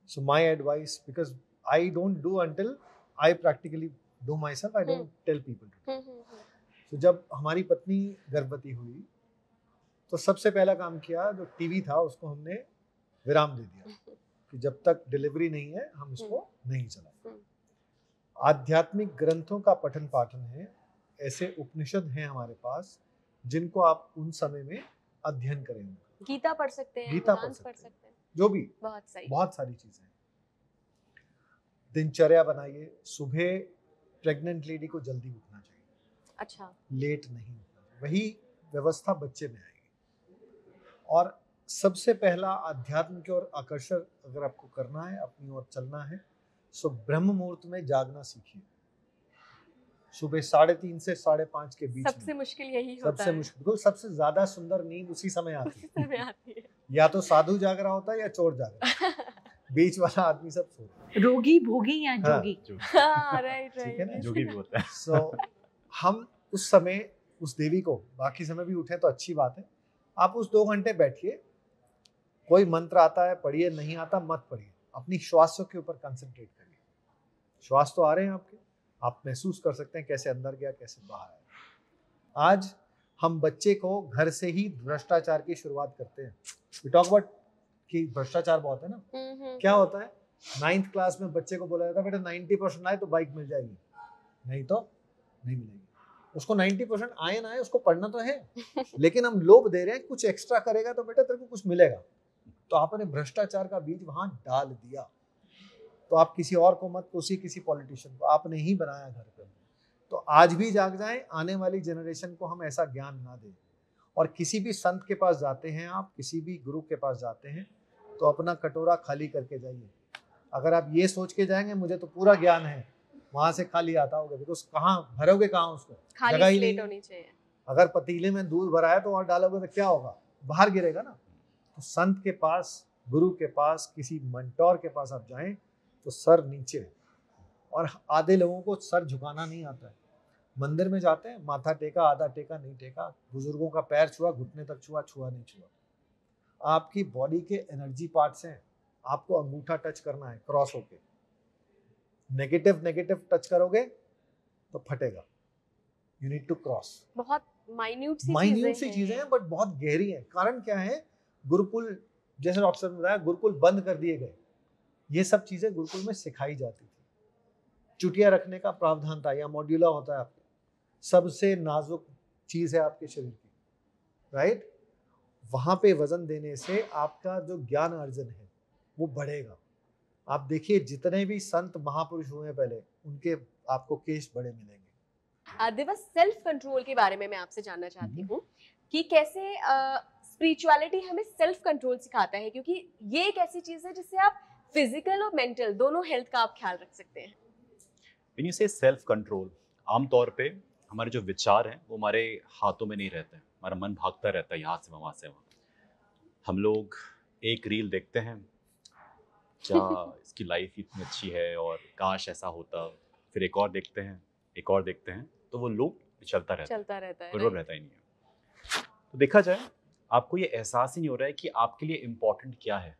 So my advice, because I don't do until I practically do myself, I don't tell people to do. So जब हमारी पत्नी गर्भवती हुई तो सबसे पहला काम किया, जो टीवी था उसको हमने विराम दे दिया कि जब तक डिलीवरी नहीं है हम इसको नहीं चलाएं। आध्यात्मिक ग्रंथों का पठन पाठन है, ऐसे उपनिषद हैं हमारे पास जिनको आप उन समय में अध्ययन करेंगे। गीता पढ़ सकते हैं, गीता वेदांत पढ़ पढ़ सकते हैं, जो भी बहुत सही। बहुत सारी चीजें। दिनचर्या बनाइए, सुबह प्रेग्नेंट लेडी को जल्दी उठना चाहिए, अच्छा, लेट नहीं उठना चाहिए, वही व्यवस्था बच्चे में आएगी। और सबसे पहला आध्यात्म की ओर आकर्षण अगर आपको करना है, अपनी ओर चलना है, सो ब्रह्म मुहूर्त में जागना सीखिए। सुबह 3:30 से 5:30 के बीच सबसे में मुश्किल यही होता सबसे है। मुश्किल, सबसे ज्यादा सुंदर नींद उसी समय आती उसी है। समय आती है। या तो साधु जाग रहा होता है या चोर जाग रहा है, बीच वाला आदमी सब सो रहा है। रोगी भोगी या हाँ। जोगी। हाँ, राइट ठीक है ना? राइट। जोगी भी होता है। सो हम उस समय उस देवी को, बाकी समय भी उठे तो अच्छी बात है, आप उस 2 घंटे बैठिए, कोई मंत्र आता है पढ़िए, नहीं आता मत पढ़िए, अपनी श्वासों के ऊपर कंसंट्रेट करिए। श्वास तो आ रहे हैं आपके, आप महसूस कर सकते हैं कैसे अंदर गया कैसे बाहर आया। आज हम बच्चे को घर से ही भ्रष्टाचार की शुरुआत करते हैं। वी टॉक अबाउट कि भ्रष्टाचार बहुत है ना। क्या होता है, 9th क्लास में बच्चे को बोला जाता है बेटा 90% आए तो बाइक मिल जाएगी, नहीं तो नहीं मिलेगी। उसको 90% आए ना आए, उसको पढ़ना तो है, लेकिन हम लोभ दे रहे हैं कुछ एक्स्ट्रा करेगा तो बेटा तेरे को कुछ मिलेगा। तो आपने भ्रष्टाचार का बीज वहां डाल दिया। तो आप किसी और को मत कोसी, किसी पॉलिटिशियन को, आपने ही बनाया घर पे। तो आज भी जाग जाएं, आने वाली जनरेशन को हम ऐसा ज्ञान ना दें। और किसी भी संत के पास जाते हैं आप, किसी भी गुरु के पास जाते हैं, तो अपना कटोरा खाली करके जाइए। अगर आप ये सोच के जाएंगे मुझे तो पूरा ज्ञान है, वहां से खाली आता होगा, बिकॉज कहाँ भरोगे, कहाँ उसको, खाली जगह ही स्लेट नहीं। होनी चाहिए। अगर पतीले में दूध भरा है तो और डालोगे तो क्या होगा, बाहर गिरेगा ना। तो संत के पास, गुरु के पास, किसी मेंटोर के पास आप जाएं तो सर नीचे। और आधे लोगों को सर झुकाना नहीं आता है। मंदिर में जाते हैं, माथा टेका, आधा टेका, नहीं टेका, बुजुर्गों का पैर छुआ, घुटने तक छुआ, छुआ नहीं छुआ। आपकी बॉडी के एनर्जी पार्ट्स हैं, आपको अंगूठा टच करना है क्रॉस होके। नेगेटिव टच करोगे तो फटेगा। You need to cross. बहुत माइन्यूट सी चीजें हैं, बट बहुत गहरी हैं। कारण क्या है, गुरुकुल, जैसे डॉक्टर ने बताया, गुरुकुल बंद कर दिए गए। ये सब चीजें गुरुकुल में सिखाई जाती थी। चुटिया रखने का प्रावधान था, या मॉड्यूला होता है आपका, सबसे नाजुक चीज है आपके शरीर की, राइट? वहां पे वजन देने से आपका जो ज्ञान अर्जन है वो बढ़ेगा। आप देखिए जितने भी संत महापुरुष हुए हैं पहले, उनके आपको केस बड़े मिलेंगे। दिवस सेल्फ कंट्रोल के बारे में मैं आपसे जानना चाहती हूँ कि कैसे स्पिरिचुअलिटी हमें सेल्फ कंट्रोल सिखाता है, क्योंकि ये एक ऐसी चीज है जिससे आप फिजिकल और मेंटल दोनों हेल्थ का आप ख्याल रख सकते हैं। When you say self control, आमतौर पे हमारे जो विचार हैं वो हमारे हाथों में नहीं रहते हैं। हमारा मन भागता रहता है यहाँ से वहाँ से वहाँ। हम लोग एक रील देखते हैं, क्या इसकी लाइफ इतनी अच्छी है और काश ऐसा होता, फिर एक और देखते हैं, एक और देखते हैं, तो वो लूप चलता रहता है, है, रोल रहता ही नहीं है। तो देखा जाए, आपको ये एहसास ही नहीं हो रहा है कि आपके लिए इम्पोर्टेंट क्या है,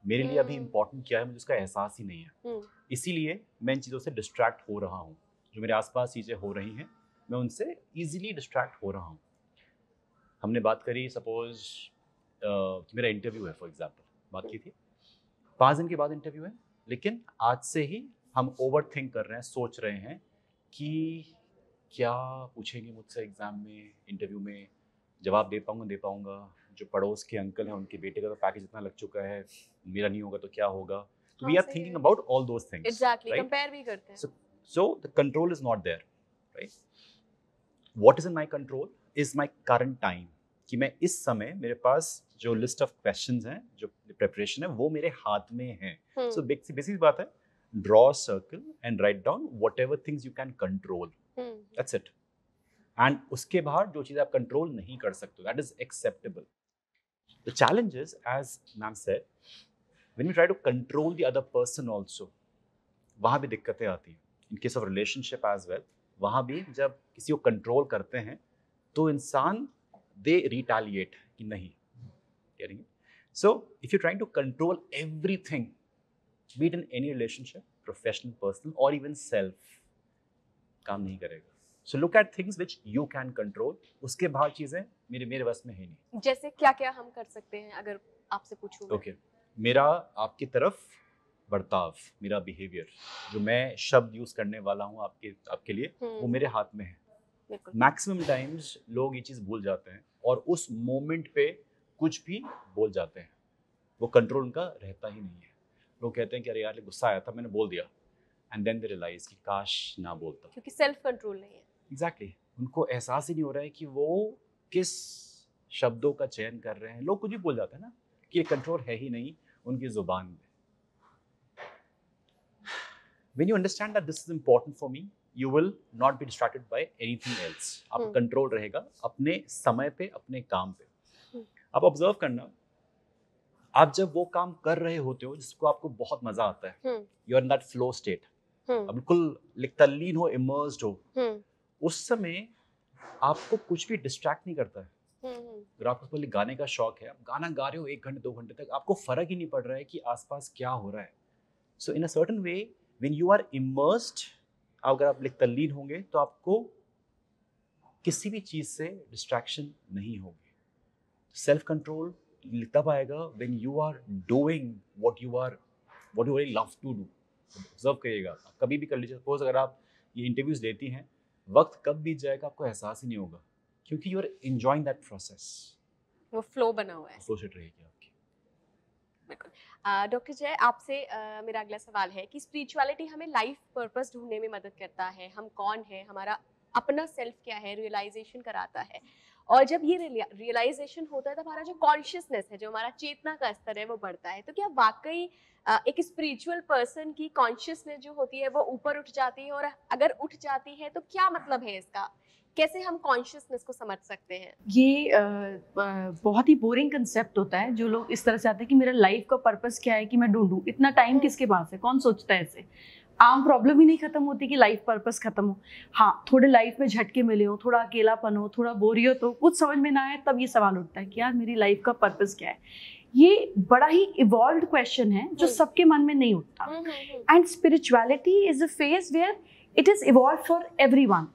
मेरे लिए अभी इम्पोर्टेंट क्या है, मुझे उसका एहसास ही नहीं है। इसीलिए मैं इन चीज़ों से डिस्ट्रैक्ट हो रहा हूँ। जो मेरे आसपास चीज़ें हो रही हैं, मैं उनसे ईजिली डिस्ट्रैक्ट हो रहा हूँ। हमने बात करी, सपोज कि मेरा इंटरव्यू है, फॉर एग्जांपल, बात की थी, 5 दिन के बाद इंटरव्यू है, लेकिन आज से ही हम ओवर थिंक कर रहे हैं, सोच रहे हैं कि क्या पूछेंगे मुझसे एग्ज़ाम में, इंटरव्यू में, जवाब दे पाऊँगा, जो पड़ोस के अंकल हैं उनके बेटे का तो पैकेज इतना लग चुका है, मेरा नहीं होगा तो क्या होगा। So we are thinking about all those things. Exactly, right? compare भी करते हैं। So the control is not there, right? What is in my control is my current time. कि मैं इस समय, मेरे पास जो list of questions हैं, जो preparation है, वो मेरे हाथ में है। So basic बात है, draw a circle and write down whatever things you can control. That's it. And उसके बाहर जो चीज़ आप कंट्रोल नहीं कर सकते, that is acceptable. The challenge is, as ma'am said, when you try to control the other person also, वहाँ भी दिक्कतें आती हैं. In case of relationship as well, वहाँ भी जब किसी को कंट्रोल करते हैं तो इंसान दे रिटेलिएट कि नहीं करेंगे. So if you trying to control everything, be it in any relationship, professional, personal और इवन सेल्फ, काम नहीं करेगा. So look at things which you can control. उसके बाहर चीजें मेरे बस में है नहीं. जैसे क्या क्या हम कर सकते हैं अगर आपसे पूछूं? ओके, मेरा आपकी तरफ बर्ताव, मेरा बिहेवियर, जो मैं शब्द यूज करने वाला हूँ आपके लिए, वो मेरे हाथ में है. मैक्सिमम टाइम्स लोग ये चीज़ भूल जाते हैं और उस मोमेंट पे कुछ भी बोल जाते हैं. वो कंट्रोल उनका रहता ही नहीं है. लोग कहते हैं कि अरे यार गुस्सा आया था, मैंने बोल दिया, एंड देन दे रियलाइज कि काश ना बोलता, क्योंकि सेल्फ कंट्रोल नहीं है. एग्जैक्टली. उनको एहसास ही नहीं हो रहा है कि वो किस शब्दों का चयन कर रहे हैं. लोग कुछ भी बोल जाते हैं ना, कि ये कंट्रोल है ही नहीं उनकी जुबान में. When you understand that this is important for me, you will not be distracted by anything else. आपका कंट्रोल रहेगा अपने समय पे, अपने काम पे. आप ऑब्जर्व करना, आप जब वो काम कर रहे होते हो जिसको आपको बहुत मजा आता है, you are in that flow state, आप बिल्कुल तल्लीन हो, इमर्स्ड हो, उस समय आपको कुछ भी डिस्ट्रैक्ट नहीं करता है. अगर आपको पहले गाने का शौक है, आप गाना गा रहे हो 1 घंटे 2 घंटे तक, आपको फर्क ही नहीं पड़ रहा है कि आसपास क्या हो रहा है. So in a certain way, when you are immersed, अगर आप तल्लीन होंगे तो आपको किसी भी चीज़ से डिस्ट्रैक्शन नहीं होगी. सेल्फ कंट्रोल तब आएगा when you are doing what you really love to do. Observe करिएगा, कभी भी कर लीजिए. सपोज अगर आप ये इंटरव्यूज देती हैं, वक्त कब बीत जाएगा आपको एहसास ही नहीं होगा, क्योंकि you are enjoying that process. वो फ्लो बना हुआ है, फ्लो सेट रहेगी आपकी. डॉक्टर जय, आपसे मेरा अगला सवाल है कि स्पिरिचुअलिटी हमें लाइफ पर्पस ढूंढने में मदद करता है. हम कौन है, हमारा अपना सेल्फ क्या है, रियलाइजेशन कराता है. और जब ये रियलाइजेशन होता है तब हमारा जो कॉन्शियसनेस है, जो हमारा चेतना का स्तर है, वो बढ़ता है. तो क्या वाकई एक स्पिरिचुअल पर्सन की कॉन्शियसनेस जो होती है वो ऊपर उठ जाती है, और अगर उठ जाती है तो क्या मतलब है इसका, कैसे हम कॉन्शियसनेस को समझ सकते हैं? ये बहुत ही बोरिंग कंसेप्ट होता है. जो लोग इस तरह से आते हैं कि मेरा लाइफ का पर्पस क्या है कि मैं ढूंढूं, इतना टाइम किसके पास है, कौन सोचता है ऐसे. आम प्रॉब्लम ही नहीं खत्म होती कि लाइफ पर्पस खत्म हो. हाँ, थोड़े लाइफ में झटके मिले हो, थोड़ा अकेलापन हो, थोड़ा बोरियत हो, कुछ समझ में ना आए, तब ये सवाल उठता है कि यार मेरी लाइफ का पर्पस क्या है. ये बड़ा ही इवॉल्व्ड क्वेश्चन है जो सबके मन में नहीं उठता. And spirituality is a phase where it is evolve for everyone.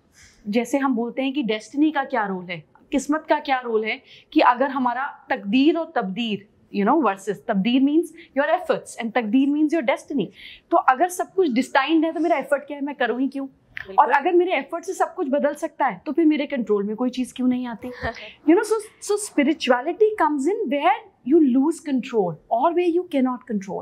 जैसे हम बोलते हैं कि डेस्टिनी का क्या रोल है, किस्मत का क्या रोल है, कि अगर हमारा तकदीर और तब्दीर, वर्सेस तब्दीर मीन्स योर एफर्ट्स एंड तकदीर मीन्स योर डेस्टिनी. तो अगर सब कुछ डिस्टाइंड है तो मेरा एफर्ट क्या है, मैं करूँ ही क्यों. और अगर मेरे एफर्ट से सब कुछ बदल सकता है तो फिर मेरे कंट्रोल में कोई चीज क्यों नहीं आती. So spirituality comes in where you lose control or where you cannot control,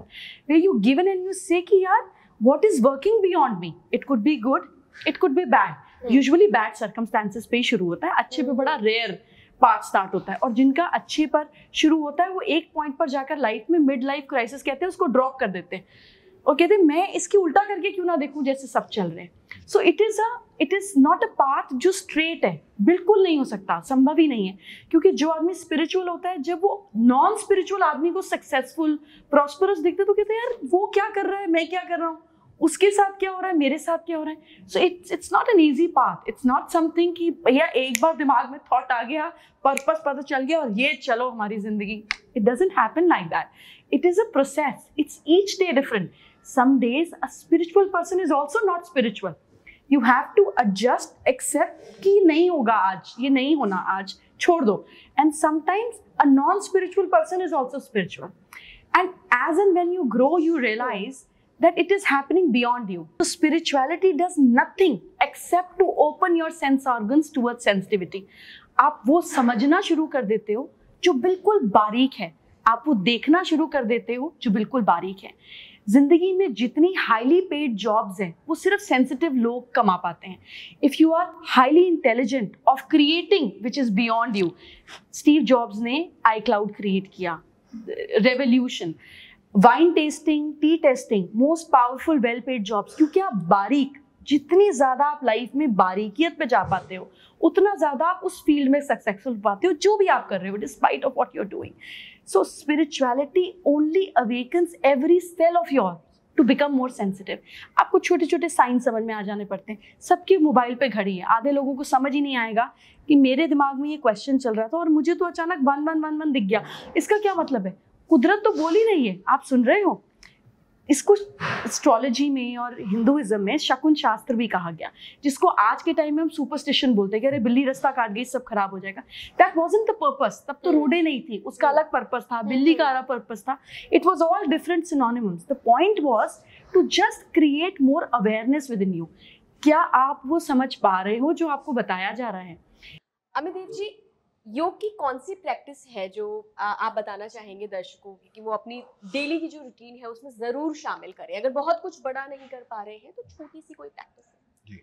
where you given and you say कि यार what is working beyond me. It could be good, it could be bad. Usually bad circumstances पे ही शुरू होता है, अच्छे पे बड़ा rare part start होता है. और जिनका अच्छे पर शुरू होता है वो एक पॉइंट पर जाकर लाइफ में मिड लाइफ क्राइसिस कहते हैं, उसको ड्रॉप कर देते हैं और कहते हैं मैं इसकी उल्टा करके क्यों ना देखूं जैसे सब चल रहे हैं. सो it is not a path जो स्ट्रेट है, बिल्कुल नहीं हो सकता, संभव ही नहीं है. क्योंकि जो आदमी स्पिरिचुअल होता है, जब वो नॉन स्पिरिचुअल आदमी को सक्सेसफुल प्रॉस्परस दिखते तो कहते हैं यार वो क्या कर रहा है, मैं क्या कर रहा हूँ, उसके साथ क्या हो रहा है, मेरे साथ क्या हो रहा है. So it's not an easy path. It's not something कि भैया एक बार दिमाग में थॉट आ गया, पर्पस पता चल गया और ये चलो हमारी जिंदगी. It doesn't happen like that. It is a process. It's each day different. Some days a spiritual person is also not spiritual. You have to adjust, accept कि नहीं होगा आज, ये नहीं होना आज, छोड़ दो. And sometimes a non-spiritual person is also spiritual. And as and when you grow, you realize that it is happening beyond you. So spirituality does nothing except to open your sense organs towards sensitivity. आप वो समझना शुरू कर देते हो जो बिल्कुल बारीक है. आप वो देखना शुरू कर देते हो जो बिल्कुल बारीक है. जिंदगी में जितनी हाईली पेड जॉब्स हैं वो सिर्फ सेंसिटिव लोग कमा पाते हैं. If you are highly intelligent of creating which is beyond you. Steve Jobs ने iCloud क्रिएट किया, revolution. Wine tasting, tea tasting, most powerful well paid jobs, क्योंकि आप बारीक जितनी ज्यादा आप लाइफ में बारीकियत पे जा पाते हो उतना ज्यादा आप उस फील्ड में सक्सेसफुल पाते हो जो भी आप कर रहे हो, despite of what you are doing. So spirituality only awakens every cell of your to become more sensitive. आपको छोटे छोटे साइन समझ में आ जाने पड़ते हैं. सबके मोबाइल पे घड़ी है, आधे लोगों को समझ ही नहीं आएगा कि मेरे दिमाग में ये क्वेश्चन चल रहा था और मुझे तो अचानक 1 दिख गया. इसका क्या मतलब है? कुदरत तो बोल ही रही है, आप सुन रहे हो. इसको एस्ट्रोलॉजी में और हिंदुइज्म में शकुन शास्त्र भी कहा गया, जिसको आज के टाइम में हम सुपरस्टिशन बोलते हैं कि अरे बिल्ली रास्ता काट गई सब खराब हो जाएगा. That wasn't the purpose. तब तो रोडे नहीं थी, उसका अलग पर्पस था, बिल्ली का अलग पर्पस था. It was all different synonyms. The point was to just create more awareness within you. क्या आप वो समझ पा रहे हो जो आपको बताया जा रहा है? अमित देव जी, योग की कौन सी प्रैक्टिस है जो आप बताना चाहेंगे दर्शकों की कि वो अपनी डेली की जो रूटीन है उसमें जरूर शामिल करें? अगर बहुत कुछ बड़ा नहीं कर पा रहे हैं तो छोटी सी कोई प्रैक्टिस है. जी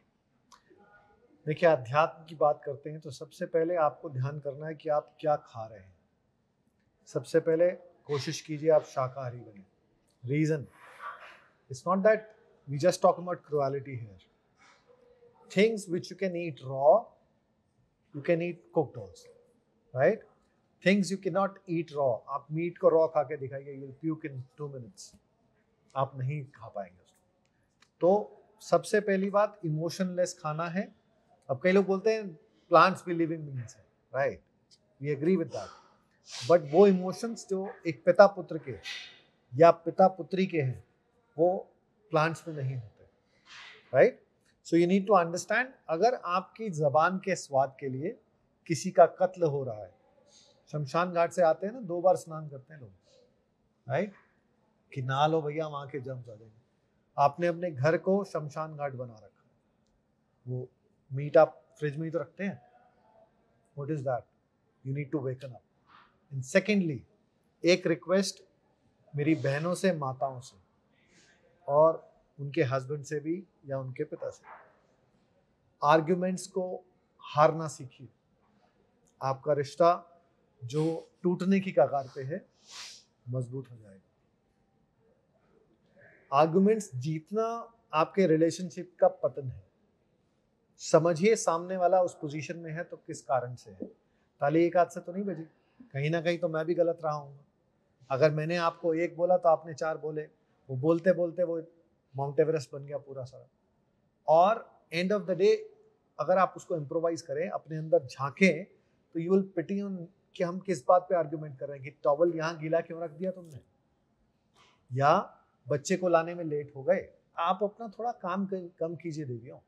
देखिए, अध्यात्म की बात करते हैं तो सबसे पहले आपको ध्यान करना है कि आप क्या खा रहे हैं. सबसे पहले कोशिश कीजिए आप शाकाहारी बने. Reason, it's not that we just talk about cruelty here. Things which you can eat raw, you can eat cooked also, right? Things you can not eat raw. आप मीट को रॉ खा के दिखाइए, you will puke in 2 minutes. आप नहीं खा पाएंगे उसको. तो सबसे पहली बात, इमोशनलेस खाना है. अब कई लोग बोलते हैं प्लांट्स भी लिविंग बीइंग्स है, right? We agree with that. But वो इमोशंस जो एक पिता पुत्र के या पिता पुत्री के हैं वो प्लांट्स में नहीं होते, right? So you need to understand, अगर आपकी जबान के स्वाद के लिए किसी का कत्ल हो रहा है, शमशान घाट से आते हैं ना, 2 बार स्नान करते हैं लोग, राइट? कि नहा लो भैया, वहां के जम्स आ जाएंगे. आपने अपने घर को शमशान घाट बना रखा है. वो मीट आप फ्रिज में ही तो रखते हैं. What is that? You need to waken up. And secondly, एक रिक्वेस्ट मेरी बहनों से, माताओं से और उनके हस्बैंड से भी या उनके पिता से, आर्ग्यूमेंट्स को हारना सीखिए. आपका रिश्ता जो टूटने की कगार पे है मजबूत हो जाएगा. आर्गुमेंट्स जीतना आपके रिलेशनशिप का पतन है. समझिए सामने वाला उस पोजीशन में है तो किस कारण से है. ताली एक हाथ से तो नहीं बजी. कहीं ना कहीं तो मैं भी गलत रहा हूँ. अगर मैंने आपको 1 बोला तो आपने 4 बोले. वो बोलते बोलते वो माउंट एवरेस्ट बन गया पूरा सारा. और एंड ऑफ द डे अगर आप उसको इम्प्रोवाइज करें, अपने अंदर झांकें, तो यू विल पिटी ऑन कि हम किस बात पे आर्गुमेंट कर रहे हैं कि टॉवल यहाँ गीला क्यों रख दिया तुमने, या बच्चे को लाने में लेट हो गए. आप अपना थोड़ा काम कम कीजिए देवियों.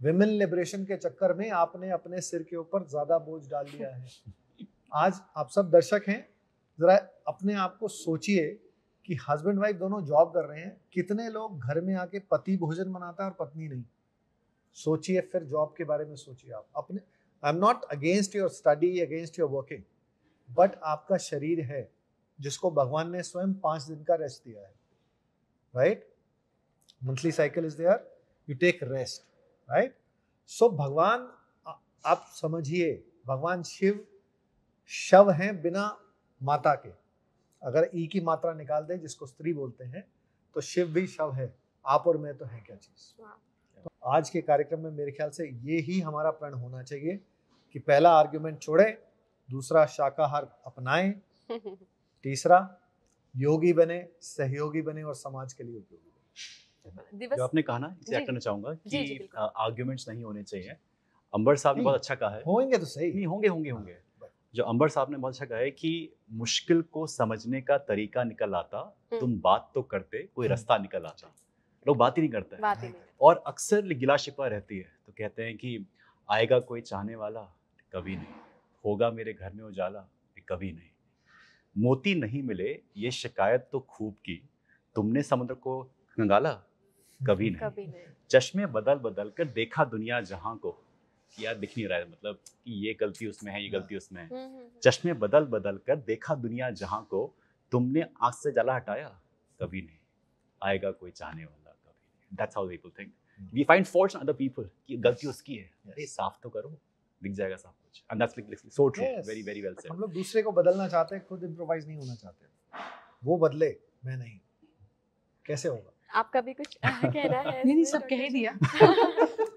विमेन लिबरेशन के चक्कर में आपने अपने सिर के ऊपर ज्यादा बोझ डाल दिया है. आज आप सब दर्शक हैं, जरा अपने आप को सोचिए कि हस्बैंड वाइफ दोनों जॉब कर रहे हैं. कितने लोग घर में आके पति भोजन बनाता है और पत्नी नहीं. सोचिए, फिर जॉब के बारे में सोचिए. आप अपने, I am not against your study, against your working, but आपका शरीर है जिसको भगवान ने स्वयं 5 दिन का रेस्ट दिया है, right? Monthly cycle is there, you take rest, right? So भगवान, आप समझिए, भगवान शिव शव हैं बिना माता के. अगर ई की मात्रा निकाल दें, जिसको स्त्री बोलते हैं, तो शिव भी शव है. आप और मैं तो हैं क्या चीज. तो आज के कार्यक्रम में मेरे ख्याल से ये ही हमारा प्रण होना चाहिए कि पहला आर्ग्यूमेंट छोड़ें, दूसरा शाकाहार अपनाएं, तीसरा योगी बने, सहयोगी बने और समाज के लिए उपयोगी बने. जो आपने कहा ना, इसे ऐड करना चाहूंगा कि आर्ग्यूमेंट्स नहीं होने चाहिए. अंबर साहब ने बहुत अच्छा कहा है. होंगे तो सही. नहीं, होंगे. जो अंबर साहब ने बहुत अच्छा कहा है कि मुश्किल को समझने का तरीका निकल आता, तुम बात तो करते, कोई रास्ता निकल आता. लोग बात ही नहीं करते हैं. और अक्सर गिला शिकवा रहती है, तो कहते हैं कि आएगा कोई चाहने वाला, कभी नहीं. होगा मेरे घर में उजाला, कभी नहीं. मोती नहीं मिले ये शिकायत तो खूब की, तुमने समुद्र को खंगाला, कभी नहीं. चश्मे बदल बदल कर देखा दुनिया जहां को, यार दिख नहीं रहा है, मतलब कि ये गलती उसमें है, ये गलती उसमें है. चश्मे बदल बदल कर देखा दुनिया जहां को, तुमने आंख से जला हटाया, कभी नहीं. आएगा कोई चाहने वाला, कभी नहीं. That's how people think. We find faults in other people कि गलती उसकी है. अरे साफ तो करो, दिख जाएगा सब कुछ. And that's like so true. Yes. Very very well said. हम लोग दूसरे को बदलना चाहते हैं, खुद इम्प्रोवाइज नहीं होना चाहते. वो बदले, मैं नहीं. कैसे होगा? आपका भी कुछ कहना है? नहीं, सब कह ही दिया।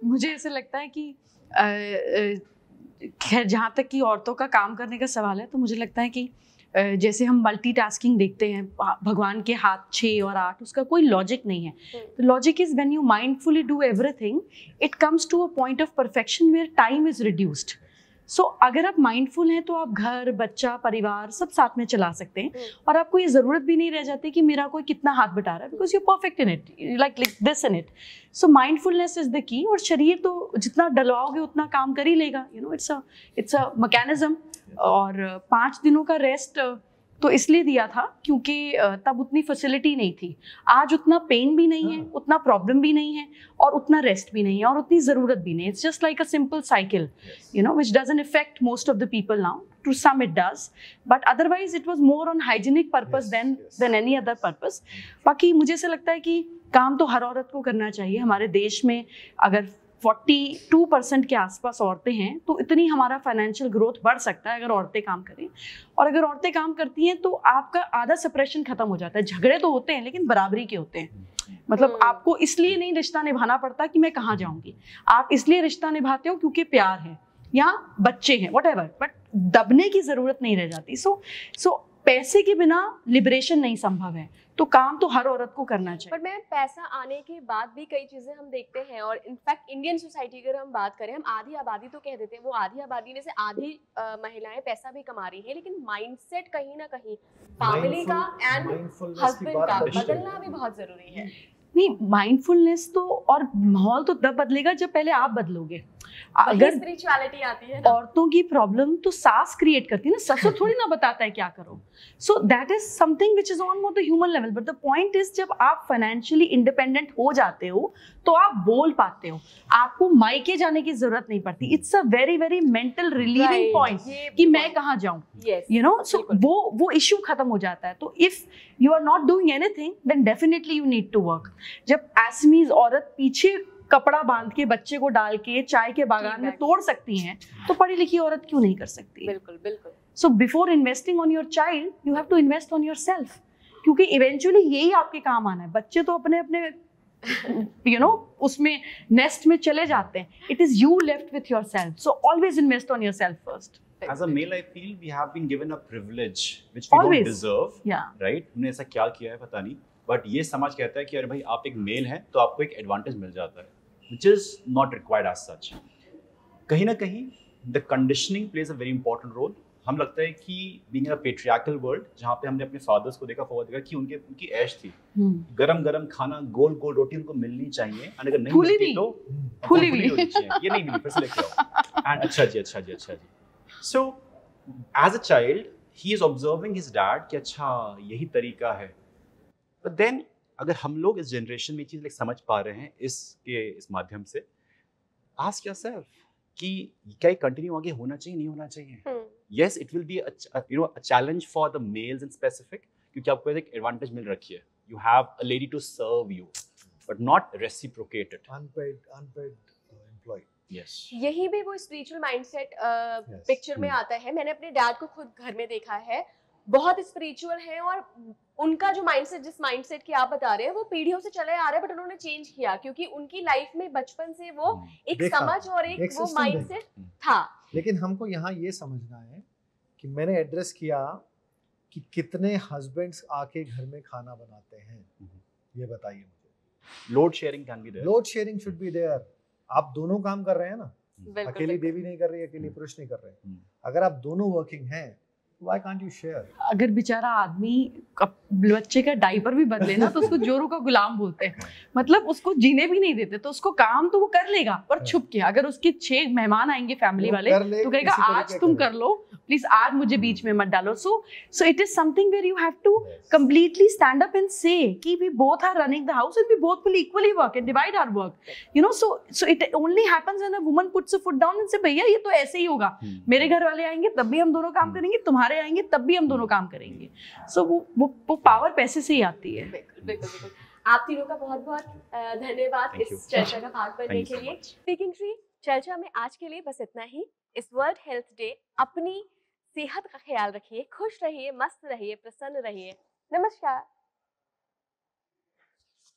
मुझे ऐसे लगता है कि खैर जहाँ तक कि औरतों का काम करने का सवाल है, तो मुझे लगता है कि जैसे हम मल्टीटास्किंग देखते हैं, भगवान के हाथ 6 और 8, उसका कोई लॉजिक नहीं है। The logic is when you mindfully do everything, it comes to a point of perfection where time is reduced. So अगर आप माइंडफुल हैं तो आप घर, बच्चा, परिवार सब साथ में चला सकते हैं, और आपको ये ज़रूरत भी नहीं रह जाती कि मेरा कोई कितना हाथ बटा रहा है, because you perfect in it, like this in it. So mindfulness is the key. और शरीर तो जितना डलवाओगे उतना काम कर ही लेगा, you know, it's a mechanism. और 5 दिनों का रेस्ट तो इसलिए दिया था क्योंकि तब उतनी फैसिलिटी नहीं थी। आज उतना पेन भी नहीं है, उतना प्रॉब्लम भी नहीं है, और उतना रेस्ट भी नहीं है, और उतनी ज़रूरत भी नहीं है। It's just like a simple cycle, you know, which doesn't affect most of the people now. To some it does, but otherwise it was more on hygienic purpose than any other purpose. बाकी मुझे ऐसा लगता है कि काम तो हर औरत को करना चाहिए। हमारे देश में अगर 42% के आसपास औरतें हैं, तो इतनी हमारा फाइनेंशियल ग्रोथ बढ़ सकता है अगर औरतें काम करें। और अगर औरतें काम करती हैं तो आपका आधा सप्रेशन खत्म हो जाता है। झगड़े तो होते हैं लेकिन बराबरी के होते हैं। मतलब आपको इसलिए नहीं रिश्ता निभाना पड़ता कि मैं कहाँ जाऊंगी, आप इसलिए रिश्ता निभाते हो क्योंकि प्यार है या बच्चे हैं, व्हाटएवर, बट दबने की जरूरत नहीं रह जाती। सो पैसे के बिना लिबरेशन नहीं संभव है, तो काम तो हर औरत को करना चाहिए। पर मैम, पैसा आने के बाद भी कई चीजें हम देखते हैं, और इनफैक्ट इंडियन सोसाइटी अगर हम बात करें, हम आधी आबादी तो कह देते हैं, वो आधी आबादी में से आधी महिलाएं पैसा भी कमा रही हैं, लेकिन माइंडसेट कहीं ना कहीं फैमिली का एंड हस्बैंड का बदलना भी बहुत जरूरी है। नहीं, माइंडफुलनेस तो, और माहौल तो तब बदलेगा जब पहले आप बदलोगे। अगर स्पिरिचुअलिटी आती है ना, औरतों की प्रॉब्लम तो सास क्रिएट करती है ना, ससुर थोड़ी ना बताता है क्या करो। सो that is something which is on more the human level. But the point is, जब आप फाइनेंशियली इंडिपेंडेंट हो जाते हो तो आप बोल पाते हो, आपको मायके जाने की जरूरत नहीं पड़ती। It's a very very mental relieving point कि मैं कहाँ जाऊँ, यू नो। सो वो इश्यू खत्म हो जाता है। तो if you are not doing anything, then definitely you need to work. जब एसमीज औरत पीछे कपड़ा बांध के, बच्चे को डाल के चाय के बागान में तोड़ सकती हैं, तो पढ़ी लिखी औरत क्यों नहीं कर सकती? बिल्कुल बिल्कुल। So before investing on your child, you have to invest on yourself, क्योंकि इवेंचुअली यही आपके काम आना है। बच्चे तो अपने अपने यू नो उसमें नेस्ट में चले जाते हैं। It is you left with yourself, so always invest on yourself first. As a male, I feel we have been given a privilege which we don't deserve, right? हमने ऐसा क्या किया है पता नहीं, बट ये समाज कहता है कि अरे भाई आप एक मेल हैं तो आपको एक एडवांटेज मिल जाता है, which is not required as such. कहीं ना कहीं the conditioning plays a very important role. हम लगता है कि being in a patriarchal world, जहाँ पे हमने अपने फादर्स को देखा, फॉदर देखा कि उनकी ऐश थी, गरम गरम खाना, गोल गोल रोटी उनको मिलनी चाहिए, और अगर नहीं मिलती तो फूली भी होनी चाहिए। ये नहीं मिली, फिर से लेके आओ, एंड अच्छा जी। So, as a child, he is observing his dad कि अच्छा यही तरीका है। But then, अगर हम लोग इस जनरेशन में चीज़ समझ पा रहे हैं इस माध्यम से, ask yourself कि क्या ये कंटिन्यू आगे होना चाहिए, नहीं होना चाहिए? Yes, it will be a challenge for the males in specific, क्योंकि आपको एक एडवांटेज मिल रखी है। You have a lady to serve you, but not reciprocated. Unpaid employee. Yes. यही भी वो स्पिरिचुअल माइंडसेट पिक्चर में आता है। मैंने अपने डैड को खुद घर में देखा है, बहुत स्पिरिचुअल है, और उनका जो माइंडसेट, जिस माइंडसेट की आप बता रहे हैं, वो पीढ़ियों से चले आ रहे हैं, बट उन्होंने चेंज किया क्योंकि उनकी लाइफ में बचपन से वो एक समझ और एक वो माइंडसेट था। लेकिन हमको यहाँ ये समझना है कि मैंने एड्रेस किया कि कितने हस्बैंड्स आके घर में खाना बनाते हैं, ये बताइए मुझे। Load sharing can be there. Load sharing should be there. आप दोनों काम कर रहे हैं ना, अकेली देवी नहीं कर रही, अकेली पुरुष नहीं कर रहे। अगर आप दोनों वर्किंग हैं, Why can't you share? अगर बेचारा आदमी बच्चे का डायपर भी बदले ना, तो उसको जोरू का गुलाम बोलते हैं। मतलब उसको जीने भी नहीं देते, तो उसको काम तो वो कर लेगा पर छुप के। अगर उसके 6 मेहमान आएंगे फैमिली वाले, तो कहेगा आज तुम कर लो प्लीज, आज मुझे बीच में मत डालो। So it is something where you have to completely stand up and say कि we both are running the house and we both will equally work and divide our work, you know. So it only happens when a woman puts a foot down and say भैया ये तो ऐसे ही होगा, मेरे घर वाले आएंगे तब भी हम दोनों काम करेंगे, तुम्हारे आएंगे तब भी हम दोनों काम करेंगे। सो वो पावर पैसे से ही आती है। बिल्कुल। आप तीनों का बहुत बहुत धन्यवाद इस चर्चा का भाग बनने के लिए। स्पीकिंग ट्री चर्चा में आज के लिए बस इतना ही। इस वर्ल्ड हेल्थ डे अपनी सेहत का ख्याल रखिए, खुश रहिए, मस्त रहिए, प्रसन्न रहिए। नमस्कार।